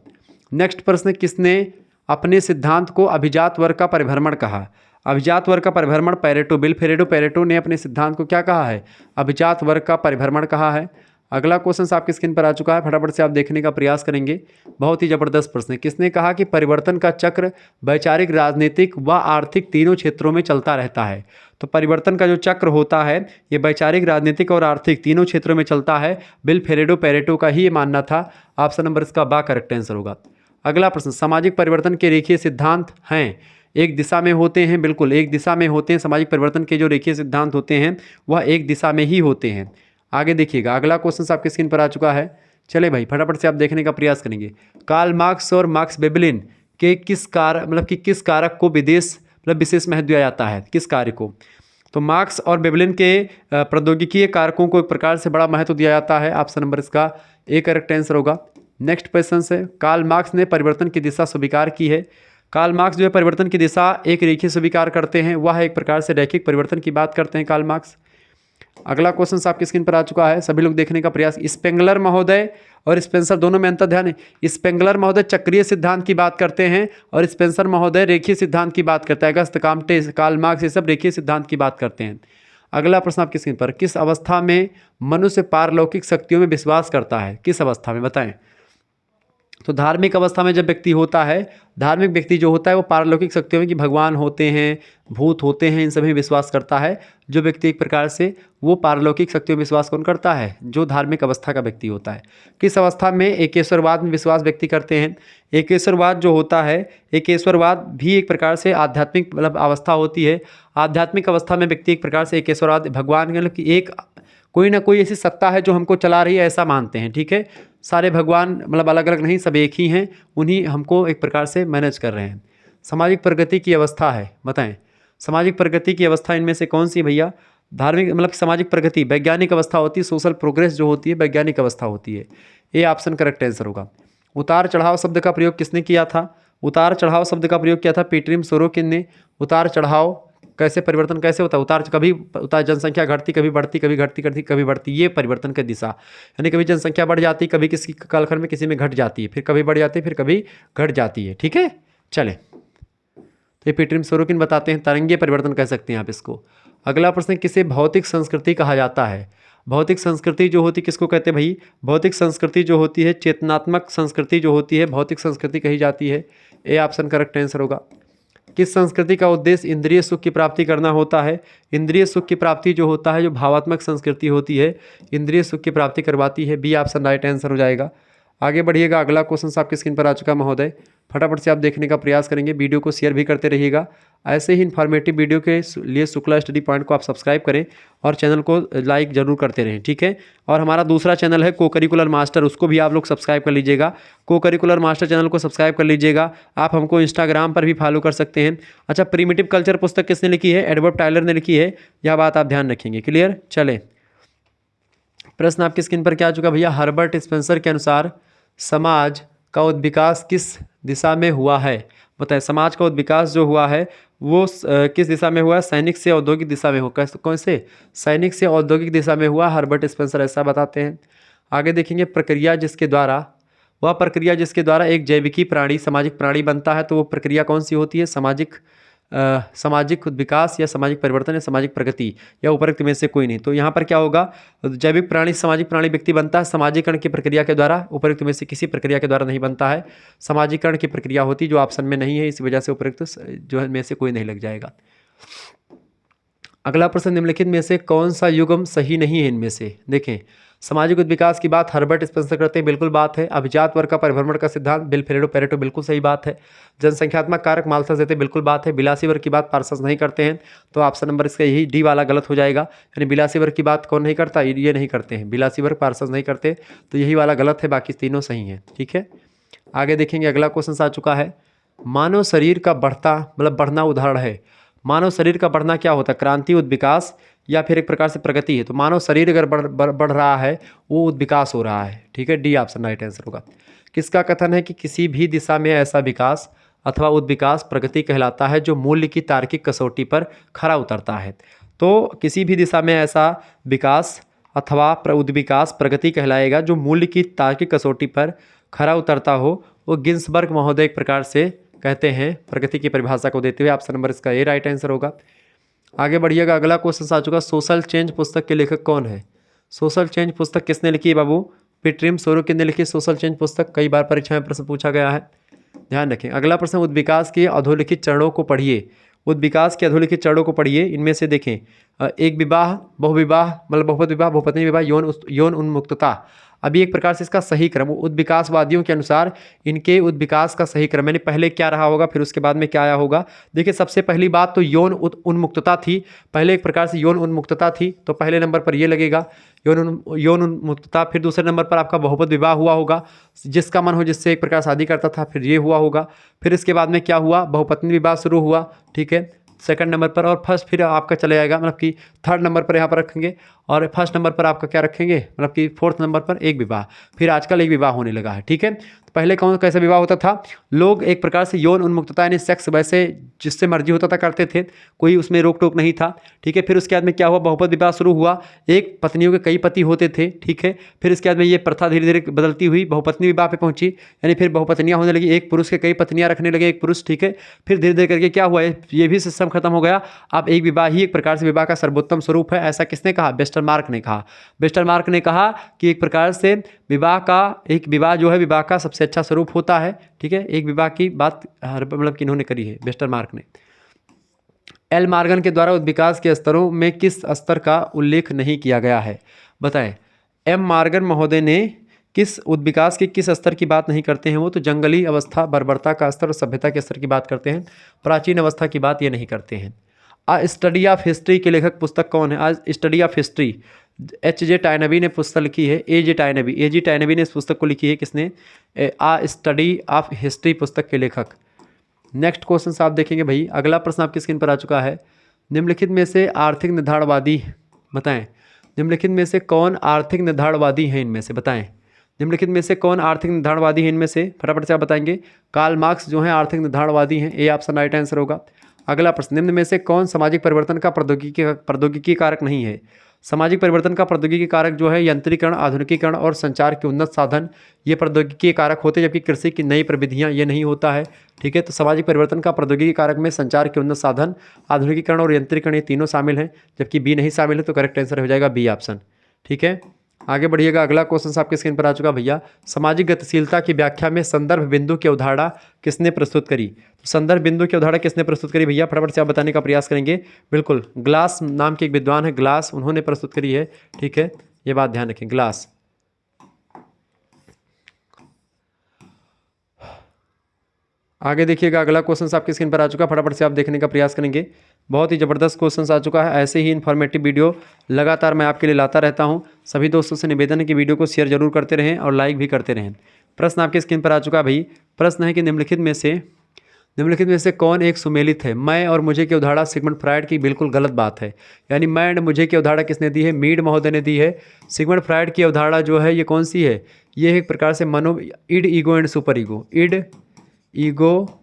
नेक्स्ट प्रश्न, किसने अपने सिद्धांत को अभिजात वर्ग का परिभ्रमण कहा? अभिजात वर्ग का परिभ्रमण पैरेटो, बिल पैरेटो ने अपने सिद्धांत को क्या कहा है? अभिजात वर्ग का परिभ्रमण कहा है। अगला क्वेश्चन आपकी स्क्रीन पर आ चुका है, फटाफट से आप देखने का प्रयास करेंगे। बहुत ही जबरदस्त प्रश्न है। किसने कहा कि परिवर्तन का चक्र वैचारिक, राजनीतिक व आर्थिक तीनों क्षेत्रों में चलता रहता है? तो परिवर्तन का जो चक्र होता है ये वैचारिक, राजनीतिक और आर्थिक तीनों क्षेत्रों में चलता है। बिल पैरेटो का ही ये मानना था। ऑप्शन नंबर इसका बा करेक्ट आंसर होगा। अगला प्रश्न, सामाजिक परिवर्तन के रेखीय सिद्धांत हैं, एक दिशा में होते हैं? बिल्कुल एक दिशा में होते हैं। सामाजिक परिवर्तन के जो रेखीय सिद्धांत होते हैं वह एक दिशा में ही होते हैं। आगे देखिएगा, अगला क्वेश्चन आपके स्क्रीन पर आ चुका है। चले भाई फटाफट से आप देखने का प्रयास करेंगे। कार्ल मार्क्स और मार्क्स वेबेलिन के किस कारक को विशेष महत्व दिया जाता है? किस कार्य को? तो मार्क्स और वेबेलिन के प्रौद्योगिकीय कारकों को एक प्रकार से बड़ा महत्व दिया जाता है। ऑप्शन नंबर इसका ए करेक्ट आंसर होगा। नेक्स्ट क्वेश्चन है, कार्ल मार्क्स ने परिवर्तन की दिशा स्वीकार की है। कार्ल मार्क्स जो है परिवर्तन की दिशा एक रेखीय स्वीकार करते हैं, वह एक प्रकार से रैखिक परिवर्तन की बात करते हैं कार्ल मार्क्स। अगला क्वेश्चन आपकी स्क्रीन पर आ चुका है, सभी लोग देखने का प्रयास। स्पेंगलर महोदय और स्पेंसर दोनों में अंतर ध्यान है। स्पेंगलर महोदय चक्रीय सिद्धांत की बात करते हैं और स्पेंसर महोदय रेखीय सिद्धांत की बात करते हैं। अगस्त, काम्टे, कार्ल मार्क्स ये सब रेखीय सिद्धांत की बात करते हैं। अगला प्रश्न आपकी स्क्रीन पर, किस अवस्था में मनुष्य पारलौकिक शक्तियों में विश्वास करता है? किस अवस्था में बताएं? तो धार्मिक अवस्था में जब व्यक्ति होता है, धार्मिक व्यक्ति जो होता है वो पारलौकिक शक्तियों में कि भगवान होते हैं, भूत होते हैं, इन सभी विश्वास करता है। जो व्यक्ति एक प्रकार से वो पारलौकिक शक्तियों में विश्वास कौन करता है? जो धार्मिक अवस्था का व्यक्ति होता है। किस अवस्था में एकेश्वरवाद में विश्वास व्यक्ति करते हैं? एकेश्वरवाद जो होता है, एकेश्वरवाद भी एक प्रकार से आध्यात्मिक अवस्था होती है। आध्यात्मिक अवस्था में व्यक्ति एक प्रकार से एकेश्वरवाद, भगवान मतलब कि एक कोई ना कोई ऐसी सत्ता है जो हमको चला रही है ऐसा मानते हैं, ठीक है। सारे भगवान अलग अलग नहीं, सब एक ही हैं, उन्हीं हमको एक प्रकार से मैनेज कर रहे हैं। सामाजिक प्रगति की अवस्था है, बताएं सामाजिक प्रगति की अवस्था इनमें से कौन सी भैया? धार्मिक सामाजिक प्रगति वैज्ञानिक अवस्था होती है, सोशल प्रोग्रेस जो होती है वैज्ञानिक अवस्था होती है। ये ऑप्शन करेक्ट आंसर होगा। उतार चढ़ाव शब्द का प्रयोग किसने किया था? उतार चढ़ाव शब्द का प्रयोग किया था पीटरिम सोरोकिन ने। उतार चढ़ाव कैसे, परिवर्तन कैसे होता है? कभी जनसंख्या घटती, कभी बढ़ती, कभी घटती कभी बढ़ती, ये परिवर्तन की दिशा। यानी कभी जनसंख्या बढ़ जाती, कभी किसी कालखंड में किसी में घट जाती है, फिर कभी बढ़ जाती है, फिर कभी घट जाती है, ठीक है। चले तो ये पीटरिम सोरोकिन बताते हैं, तरंगीय परिवर्तन कह सकते हैं आप इसको। अगला प्रश्न, किसे भौतिक संस्कृति कहा जाता है? भौतिक संस्कृति जो होती किसको कहते हैं भाई? भौतिक संस्कृति जो होती है, चेतनात्मक संस्कृति जो होती है भौतिक संस्कृति कही जाती है। ए ऑप्शन करेक्ट आंसर होगा। किस संस्कृति का उद्देश्य इंद्रिय सुख की प्राप्ति करना होता है? इंद्रिय सुख की प्राप्ति जो होता है, जो भावात्मक संस्कृति होती है, इंद्रिय सुख की प्राप्ति करवाती है। बी ऑप्शन राइट आंसर हो जाएगा। आगे बढ़िएगा, अगला क्वेश्चन आपकी स्क्रीन पर आ चुका महोदय, फटाफट से आप देखने का प्रयास करेंगे। वीडियो को शेयर भी करते रहिएगा। ऐसे ही इन्फॉर्मेटिव वीडियो के लिए शुक्ला स्टडी पॉइंट को आप सब्सक्राइब करें और चैनल को लाइक जरूर करते रहें, ठीक है। और हमारा दूसरा चैनल है को करिकुलर मास्टर, उसको भी आप लोग सब्सक्राइब कर लीजिएगा। को करिकुलर मास्टर चैनल को सब्सक्राइब कर लीजिएगा। आप हमको इंस्टाग्राम पर भी फॉलो कर सकते हैं। अच्छा, प्रिमिटिव कल्चर पुस्तक किसने लिखी है? एडवर्ड टाइलर ने लिखी है, यह बात आप ध्यान रखेंगे। क्लियर? चले प्रश्न आपकी स्क्रीन पर क्या आ चुका भैया? हर्बर्ट स्पेंसर के अनुसार समाज का उद्विकास किस दिशा में हुआ है? बताएं, समाज का उद्विकास जो हुआ है वो किस दिशा में हुआ है? सैनिक से औद्योगिक दिशा में हुआ। कौन से? सैनिक से औद्योगिक दिशा में हुआ। हर्बर्ट स्पेंसर ऐसा बताते हैं। आगे देखेंगे, वह प्रक्रिया जिसके द्वारा एक जैविकी प्राणी सामाजिक प्राणी बनता है, तो वो प्रक्रिया कौन सी होती है? सामाजिक विकास या सामाजिक परिवर्तन या सामाजिक प्रगति या उपरोक्त में से कोई नहीं। तो यहाँ पर क्या होगा? जैविक प्राणी सामाजिक प्राणी व्यक्ति बनता है सामाजिकरण की प्रक्रिया के द्वारा, उपरोक्त में से किसी प्रक्रिया के द्वारा नहीं बनता है। सामाजिकरण की प्रक्रिया होती जो ऑप्शन में नहीं है, इस वजह से उपरोक्त जो है में से कोई नहीं लग जाएगा। अगला प्रश्न, निम्नलिखित में से कौन सा युग्म सही नहीं है इनमें से? देखें, सामाजिक विकास की बात हर्बर्ट स्पेंसर करते हैं, बिल्कुल बात है। अभिजात वर्ग का परिभ्रमण का सिद्धांत विल्फ्रेडो पेरेटो, बिल्कुल सही बात है। जनसंख्यात्मक कारक माल्थस देते, बिल्कुल बात है। विलासी वर्ग की बात पार्सस नहीं करते हैं, तो ऑप्शन नंबर इसका यही डी वाला गलत हो जाएगा। यानी विलासी वर्ग की बात कौन नहीं करता? ये नहीं करते हैं, विलासी वर्ग पार्सस नहीं करते, तो यही वाला गलत है, बाकी तीनों सही हैं। ठीक है, आगे देखेंगे। अगला क्वेश्चन आ चुका है, मानव शरीर का बढ़ना उदाहरण है। मानव शरीर का बढ़ना क्या होता है? क्रांति, उद्विकास या फिर एक प्रकार से प्रगति है। तो मानव शरीर अगर बढ़ रहा है वो उद्विकास हो रहा है। ठीक है, डी ऑप्शन राइट आंसर होगा। किसका कथन है कि किसी भी दिशा में ऐसा विकास अथवा उद्विकास प्रगति कहलाता है जो मूल्य की तार्किक कसौटी पर खरा उतरता है? तो किसी भी दिशा में ऐसा विकास अथवा उद्विकास प्रगति कहलाएगा जो मूल्य की तार्किक कसौटी पर खरा उतरता हो। वो गिन्सबर्ग महोदय एक प्रकार से कहते हैं प्रगति की परिभाषा को देते हुए। ऑप्शन नंबर इसका ए राइट आंसर होगा। आगे बढ़िएगा, अगला क्वेश्चन आ चुका, सोशल चेंज पुस्तक के लेखक कौन है? सोशल चेंज पुस्तक किसने लिखी है बाबू? पिट्रिम सोरोकिन ने लिखी सोशल चेंज पुस्तक। कई बार परीक्षा में प्रश्न पूछा गया है, ध्यान रखें। अगला प्रश्न, उद्विकास के अधोलिखित चरणों को पढ़िए। उद्विकास के अधोलिखित चरणों को पढ़िए। इनमें से देखें, एक विवाह, बहुविवाह बहुपद विवाह, बहुपत्नी विवाह, यौन उन्मुक्तता। अभी एक प्रकार से इसका सही क्रम उद्विकासवादियों के अनुसार इनके उद्विकास का सही क्रम यानी पहले क्या रहा होगा फिर उसके बाद में क्या आया होगा। देखिए, सबसे पहली बात तो यौन उन्मुक्तता थी। पहले एक प्रकार से यौन उन्मुक्तता थी, तो पहले नंबर पर ये लगेगा यौन उन्मुक्तता। फिर दूसरे नंबर पर आपका बहुपद विवाह हुआ होगा, जिसका मन हो जिससे एक प्रकार शादी करता था, फिर ये हुआ होगा। फिर इसके बाद में क्या हुआ? बहुपत्नी विवाह शुरू हुआ। ठीक है, सेकंड नंबर पर। और फर्स्ट फिर आपका चले जाएगा, मतलब कि थर्ड नंबर पर यहाँ पर रखेंगे। और फर्स्ट नंबर पर आपका क्या रखेंगे? मतलब कि फोर्थ नंबर पर एक विवाह। फिर आजकल एक विवाह होने लगा है। ठीक है, तो पहले कौन कैसा विवाह होता था? लोग एक प्रकार से यौन उन्मुक्तता यानी सेक्स वैसे जिससे मर्जी होता था करते थे, कोई उसमें रोक टोक नहीं था। ठीक है, फिर उसके बाद में क्या हुआ? बहुपद विवाह शुरू हुआ, एक पत्नियों के कई पति होते थे। ठीक है, फिर इसके बाद में ये प्रथा धीरे धीरे बदलती हुई बहुपत्नी विवाह पे पहुंची, यानी फिर बहुपत्नियां होने लगी, एक पुरुष के कई पत्नियां रखने लगे एक पुरुष। ठीक है, फिर धीरे धीरे करके क्या हुआ? ये भी सिस्टम खत्म हो गया। अब एक विवाह ही एक प्रकार से विवाह का सर्वोत्तम स्वरूप है, ऐसा किसने कहा? वेस्टरमार्क ने कहा। वेस्टरमार्क ने कहा कि एक प्रकार से विवाह जो है विवाह का सबसे अच्छा स्वरूप होता है। ठीक है, एक विवाह की बात मतलब कि इन्होंने करी है वेस्टरमार्क ने। एल मार्गन के द्वारा उद्विकास के स्तरों में किस स्तर का उल्लेख नहीं किया गया है? बताएं, एम मार्गन महोदय ने किस उद्विकास के किस स्तर की बात नहीं करते हैं? वो तो जंगली अवस्था, बर्बरता का स्तर और सभ्यता के स्तर की बात करते हैं, प्राचीन अवस्था की बात ये नहीं करते हैं। आ स्टडी ऑफ हिस्ट्री के लेखक पुस्तक कौन है? आज स्टडी ऑफ हिस्ट्री H.J. टायनबी ने पुस्तक लिखी है। A.J. टायनबी ने इस पुस्तक को लिखी है। किसने? आ स्टडी ऑफ हिस्ट्री पुस्तक के लेखक। नेक्स्ट क्वेश्चन आप देखेंगे भाई, अगला प्रश्न आपकी स्क्रीन पर आ चुका है, निम्नलिखित में से आर्थिक निर्धारणवादी बताएं। निम्नलिखित में से कौन आर्थिक निर्धारणवादी हैं? इनमें से बताएं, निम्नलिखित में से कौन आर्थिक निर्धारणवादी हैं? इनमें से फटाफट से आप बताएंगे। कार्ल मार्क्स जो है आर्थिक निर्धारणवादी हैं, ए ऑप्शन राइट आंसर होगा। अगला प्रश्न, निम्न में से कौन सामाजिक परिवर्तन का प्रौद्योगिकी कारक नहीं है? सामाजिक परिवर्तन का प्रौद्योगिकी कारक जो है यंत्रीकरण, आधुनिकीकरण और संचार के उन्नत साधन, ये प्रौद्योगिकी कारक होते हैं, जबकि कृषि की नई प्रविधियां ये नहीं होता है। ठीक है, तो सामाजिक परिवर्तन का प्रौद्योगिकी कारक में संचार के उन्नत साधन, आधुनिकीकरण और यंत्रीकरण ये तीनों शामिल हैं, जबकि बी नहीं शामिल है, तो करेक्ट आंसर हो जाएगा बी ऑप्शन। ठीक है, आगे बढ़िएगा, अगला क्वेश्चन आपके स्क्रीन पर आ चुका भैया, सामाजिक गतिशीलता की व्याख्या में संदर्भ बिंदु की अवधारणा किसने प्रस्तुत करी? तो संदर्भ बिंदु की अवधारणा किसने प्रस्तुत करी भैया? फटाफट से आप बताने का प्रयास करेंगे। बिल्कुल, ग्लास नाम के एक विद्वान है, ग्लास, उन्होंने प्रस्तुत करी है। ठीक है, ये बात ध्यान रखें, ग्लास। आगे देखिएगा, अगला क्वेश्चन आपकी स्क्रीन पर आ चुका, फटाफट से आप देखने का प्रयास करेंगे। बहुत ही ज़बरदस्त क्वेश्चन आ चुका है। ऐसे ही इन्फॉर्मेटिव वीडियो लगातार मैं आपके लिए लाता रहता हूं। सभी दोस्तों से निवेदन है कि वीडियो को शेयर जरूर करते रहें और लाइक भी करते रहें। प्रश्न आपकी स्क्रीन पर आ चुका है भाई। प्रश्न है कि निम्नलिखित में से कौन एक सुमेलित है? मैं और मुझे की अवधारणा सिगमंड फ्रायड की बिल्कुल गलत बात है। यानी मैं एंड मुझे की अवधारणा किसने दी है? मीड महोदय ने दी है। सिगमंड फ्रायड की अवधारणा जो है ये कौन सी है? ये एक प्रकार से मनो id, ego and super ego, id, ego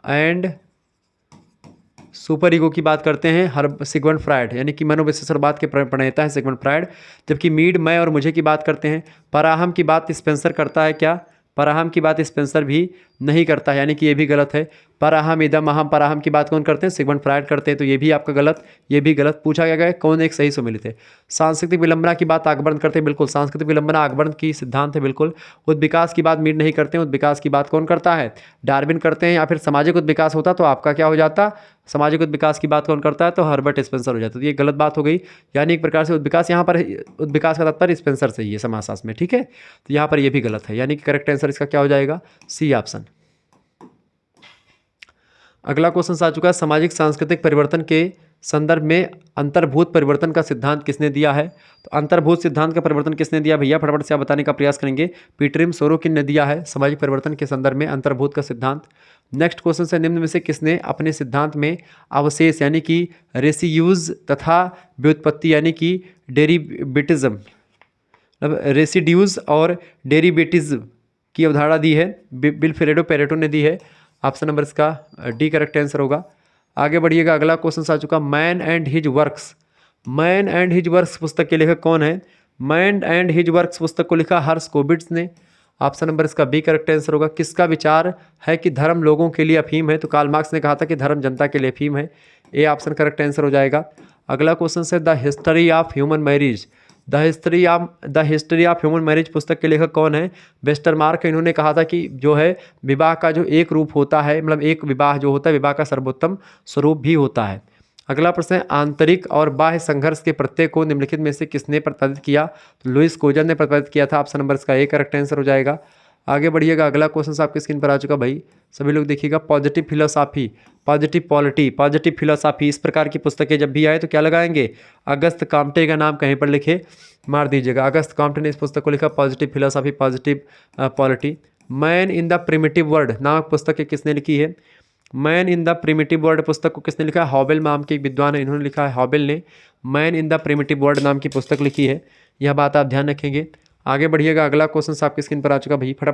and super ego की बात करते हैं सिगमंड फ्रायड, यानी कि मनोविश्लेषणवाद के प्रणेता हैं सिगमंड फ्रायड। जबकि मीड, मैं और मुझे की बात करते हैं। पराहम की बात स्पेंसर करता है क्या? पराहम की बात स्पेंसर भी नहीं करता है, यानी कि ये भी गलत है। पराहम इदम अहम, पराहम की बात कौन करते हैं? सिगमंड फ्रायड करते हैं, तो ये भी आपका गलत, ये भी गलत। पूछा गया है कौन एक सही सम्मिलित है। सांस्कृतिक विलंबना की बात आगबर्न करते हैं, बिल्कुल सांस्कृतिक विलंबना आगबर्न की सिद्धांत है, बिल्कुल। उद्विकास की बात मीड नहीं करते हैं, उद्विकास की बात कौन करता है? डार्विन करते हैं। या फिर सामाजिक उद्विकास होता तो आपका क्या हो जाता? सामाजिक उद्विकास की बात कौन करता है? तो हर्बर्ट स्पेंसर हो जाता। तो ये गलत बात हो गई, यानी एक प्रकार से उद्विकास, यहाँ पर उद्विकास का तात्पर्य स्पेंसर से ही है समाजशास्त्र में, ठीक है। तो यहाँ पर ये भी गलत है, यानी कि करेक्ट आंसर इसका क्या हो जाएगा? C option. अगला क्वेश्चन आ चुका है, सामाजिक सांस्कृतिक परिवर्तन के संदर्भ में अंतर्भूत परिवर्तन का सिद्धांत किसने दिया है? तो अंतर्भूत सिद्धांत का परिवर्तन किसने दिया भैया? फटाफट से आप बताने का प्रयास करेंगे। पीटरिम सोरोकिन ने दिया है सामाजिक परिवर्तन के संदर्भ में अंतर्भूत का सिद्धांत। नेक्स्ट क्वेश्चन से, निम्न में से किसने अपने सिद्धांत में अवशेष यानी कि रेसिड्यूज तथा व्युत्पत्ति यानी कि डेरिवेटिज्म, मतलब रेसिड्यूज और डेरिवेटिज्म की अवधारणा दी है? विल्फ्रेडो पैरेटो ने दी है। ऑप्शन नंबर इसका डी करेक्ट आंसर होगा। आगे बढ़िएगा, अगला क्वेश्चन आ चुका, man and his works. Man and his works पुस्तक के लेखक कौन है? मैन एंड हिज वर्क्स पुस्तक को लिखा हर्ष कोबिट्स ने। ऑप्शन नंबर इसका बी करेक्ट आंसर होगा। किसका विचार है कि धर्म लोगों के लिए अफीम है? तो कार्ल मार्क्स ने कहा था कि धर्म जनता के लिए अफीम है। ए ऑप्शन करेक्ट आंसर हो जाएगा। अगला क्वेश्चन है, the history of human marriage. The history of human marriage पुस्तक के लेखक कौन है? वेस्टरमार्क। इन्होंने कहा था कि जो है विवाह का जो एक रूप होता है, मतलब एक विवाह जो होता है विवाह का सर्वोत्तम स्वरूप भी होता है। अगला प्रश्न है, आंतरिक और बाह्य संघर्ष के प्रत्यय को निम्नलिखित में से किसने प्रतिपादित किया? तो लुइस कोजन ने प्रतिपादित किया था। ऑप्शन नंबर इसका ए करेक्ट आंसर हो जाएगा। आगे बढ़िएगा, अगला क्वेश्चन आपकी स्क्रीन पर आ चुका भाई, सभी लोग देखिएगा। Positive philosophy, positive polity, positive philosophy, इस प्रकार की पुस्तकें जब भी आए तो क्या लगाएंगे? अगस्त काम्टे का नाम कहीं पर लिखे मार दीजिएगा। अगस्त काम्टे ने इस पुस्तक को लिखा, positive philosophy, positive polity. Man in the primitive world नामक पुस्तक किसने लिखी है? Man in the primitive world पुस्तक को किसने लिखा है? हॉबेल नाम के एक विद्वान है, इन्होंने लिखा है, हॉबेल ने man in the primitive world नाम की पुस्तक लिखी है। यह बात आप ध्यान रखेंगे। आगे बढ़िएगा, अगला क्वेश्चन आपकी स्क्रीन पर आ चुका भाई, फटाफट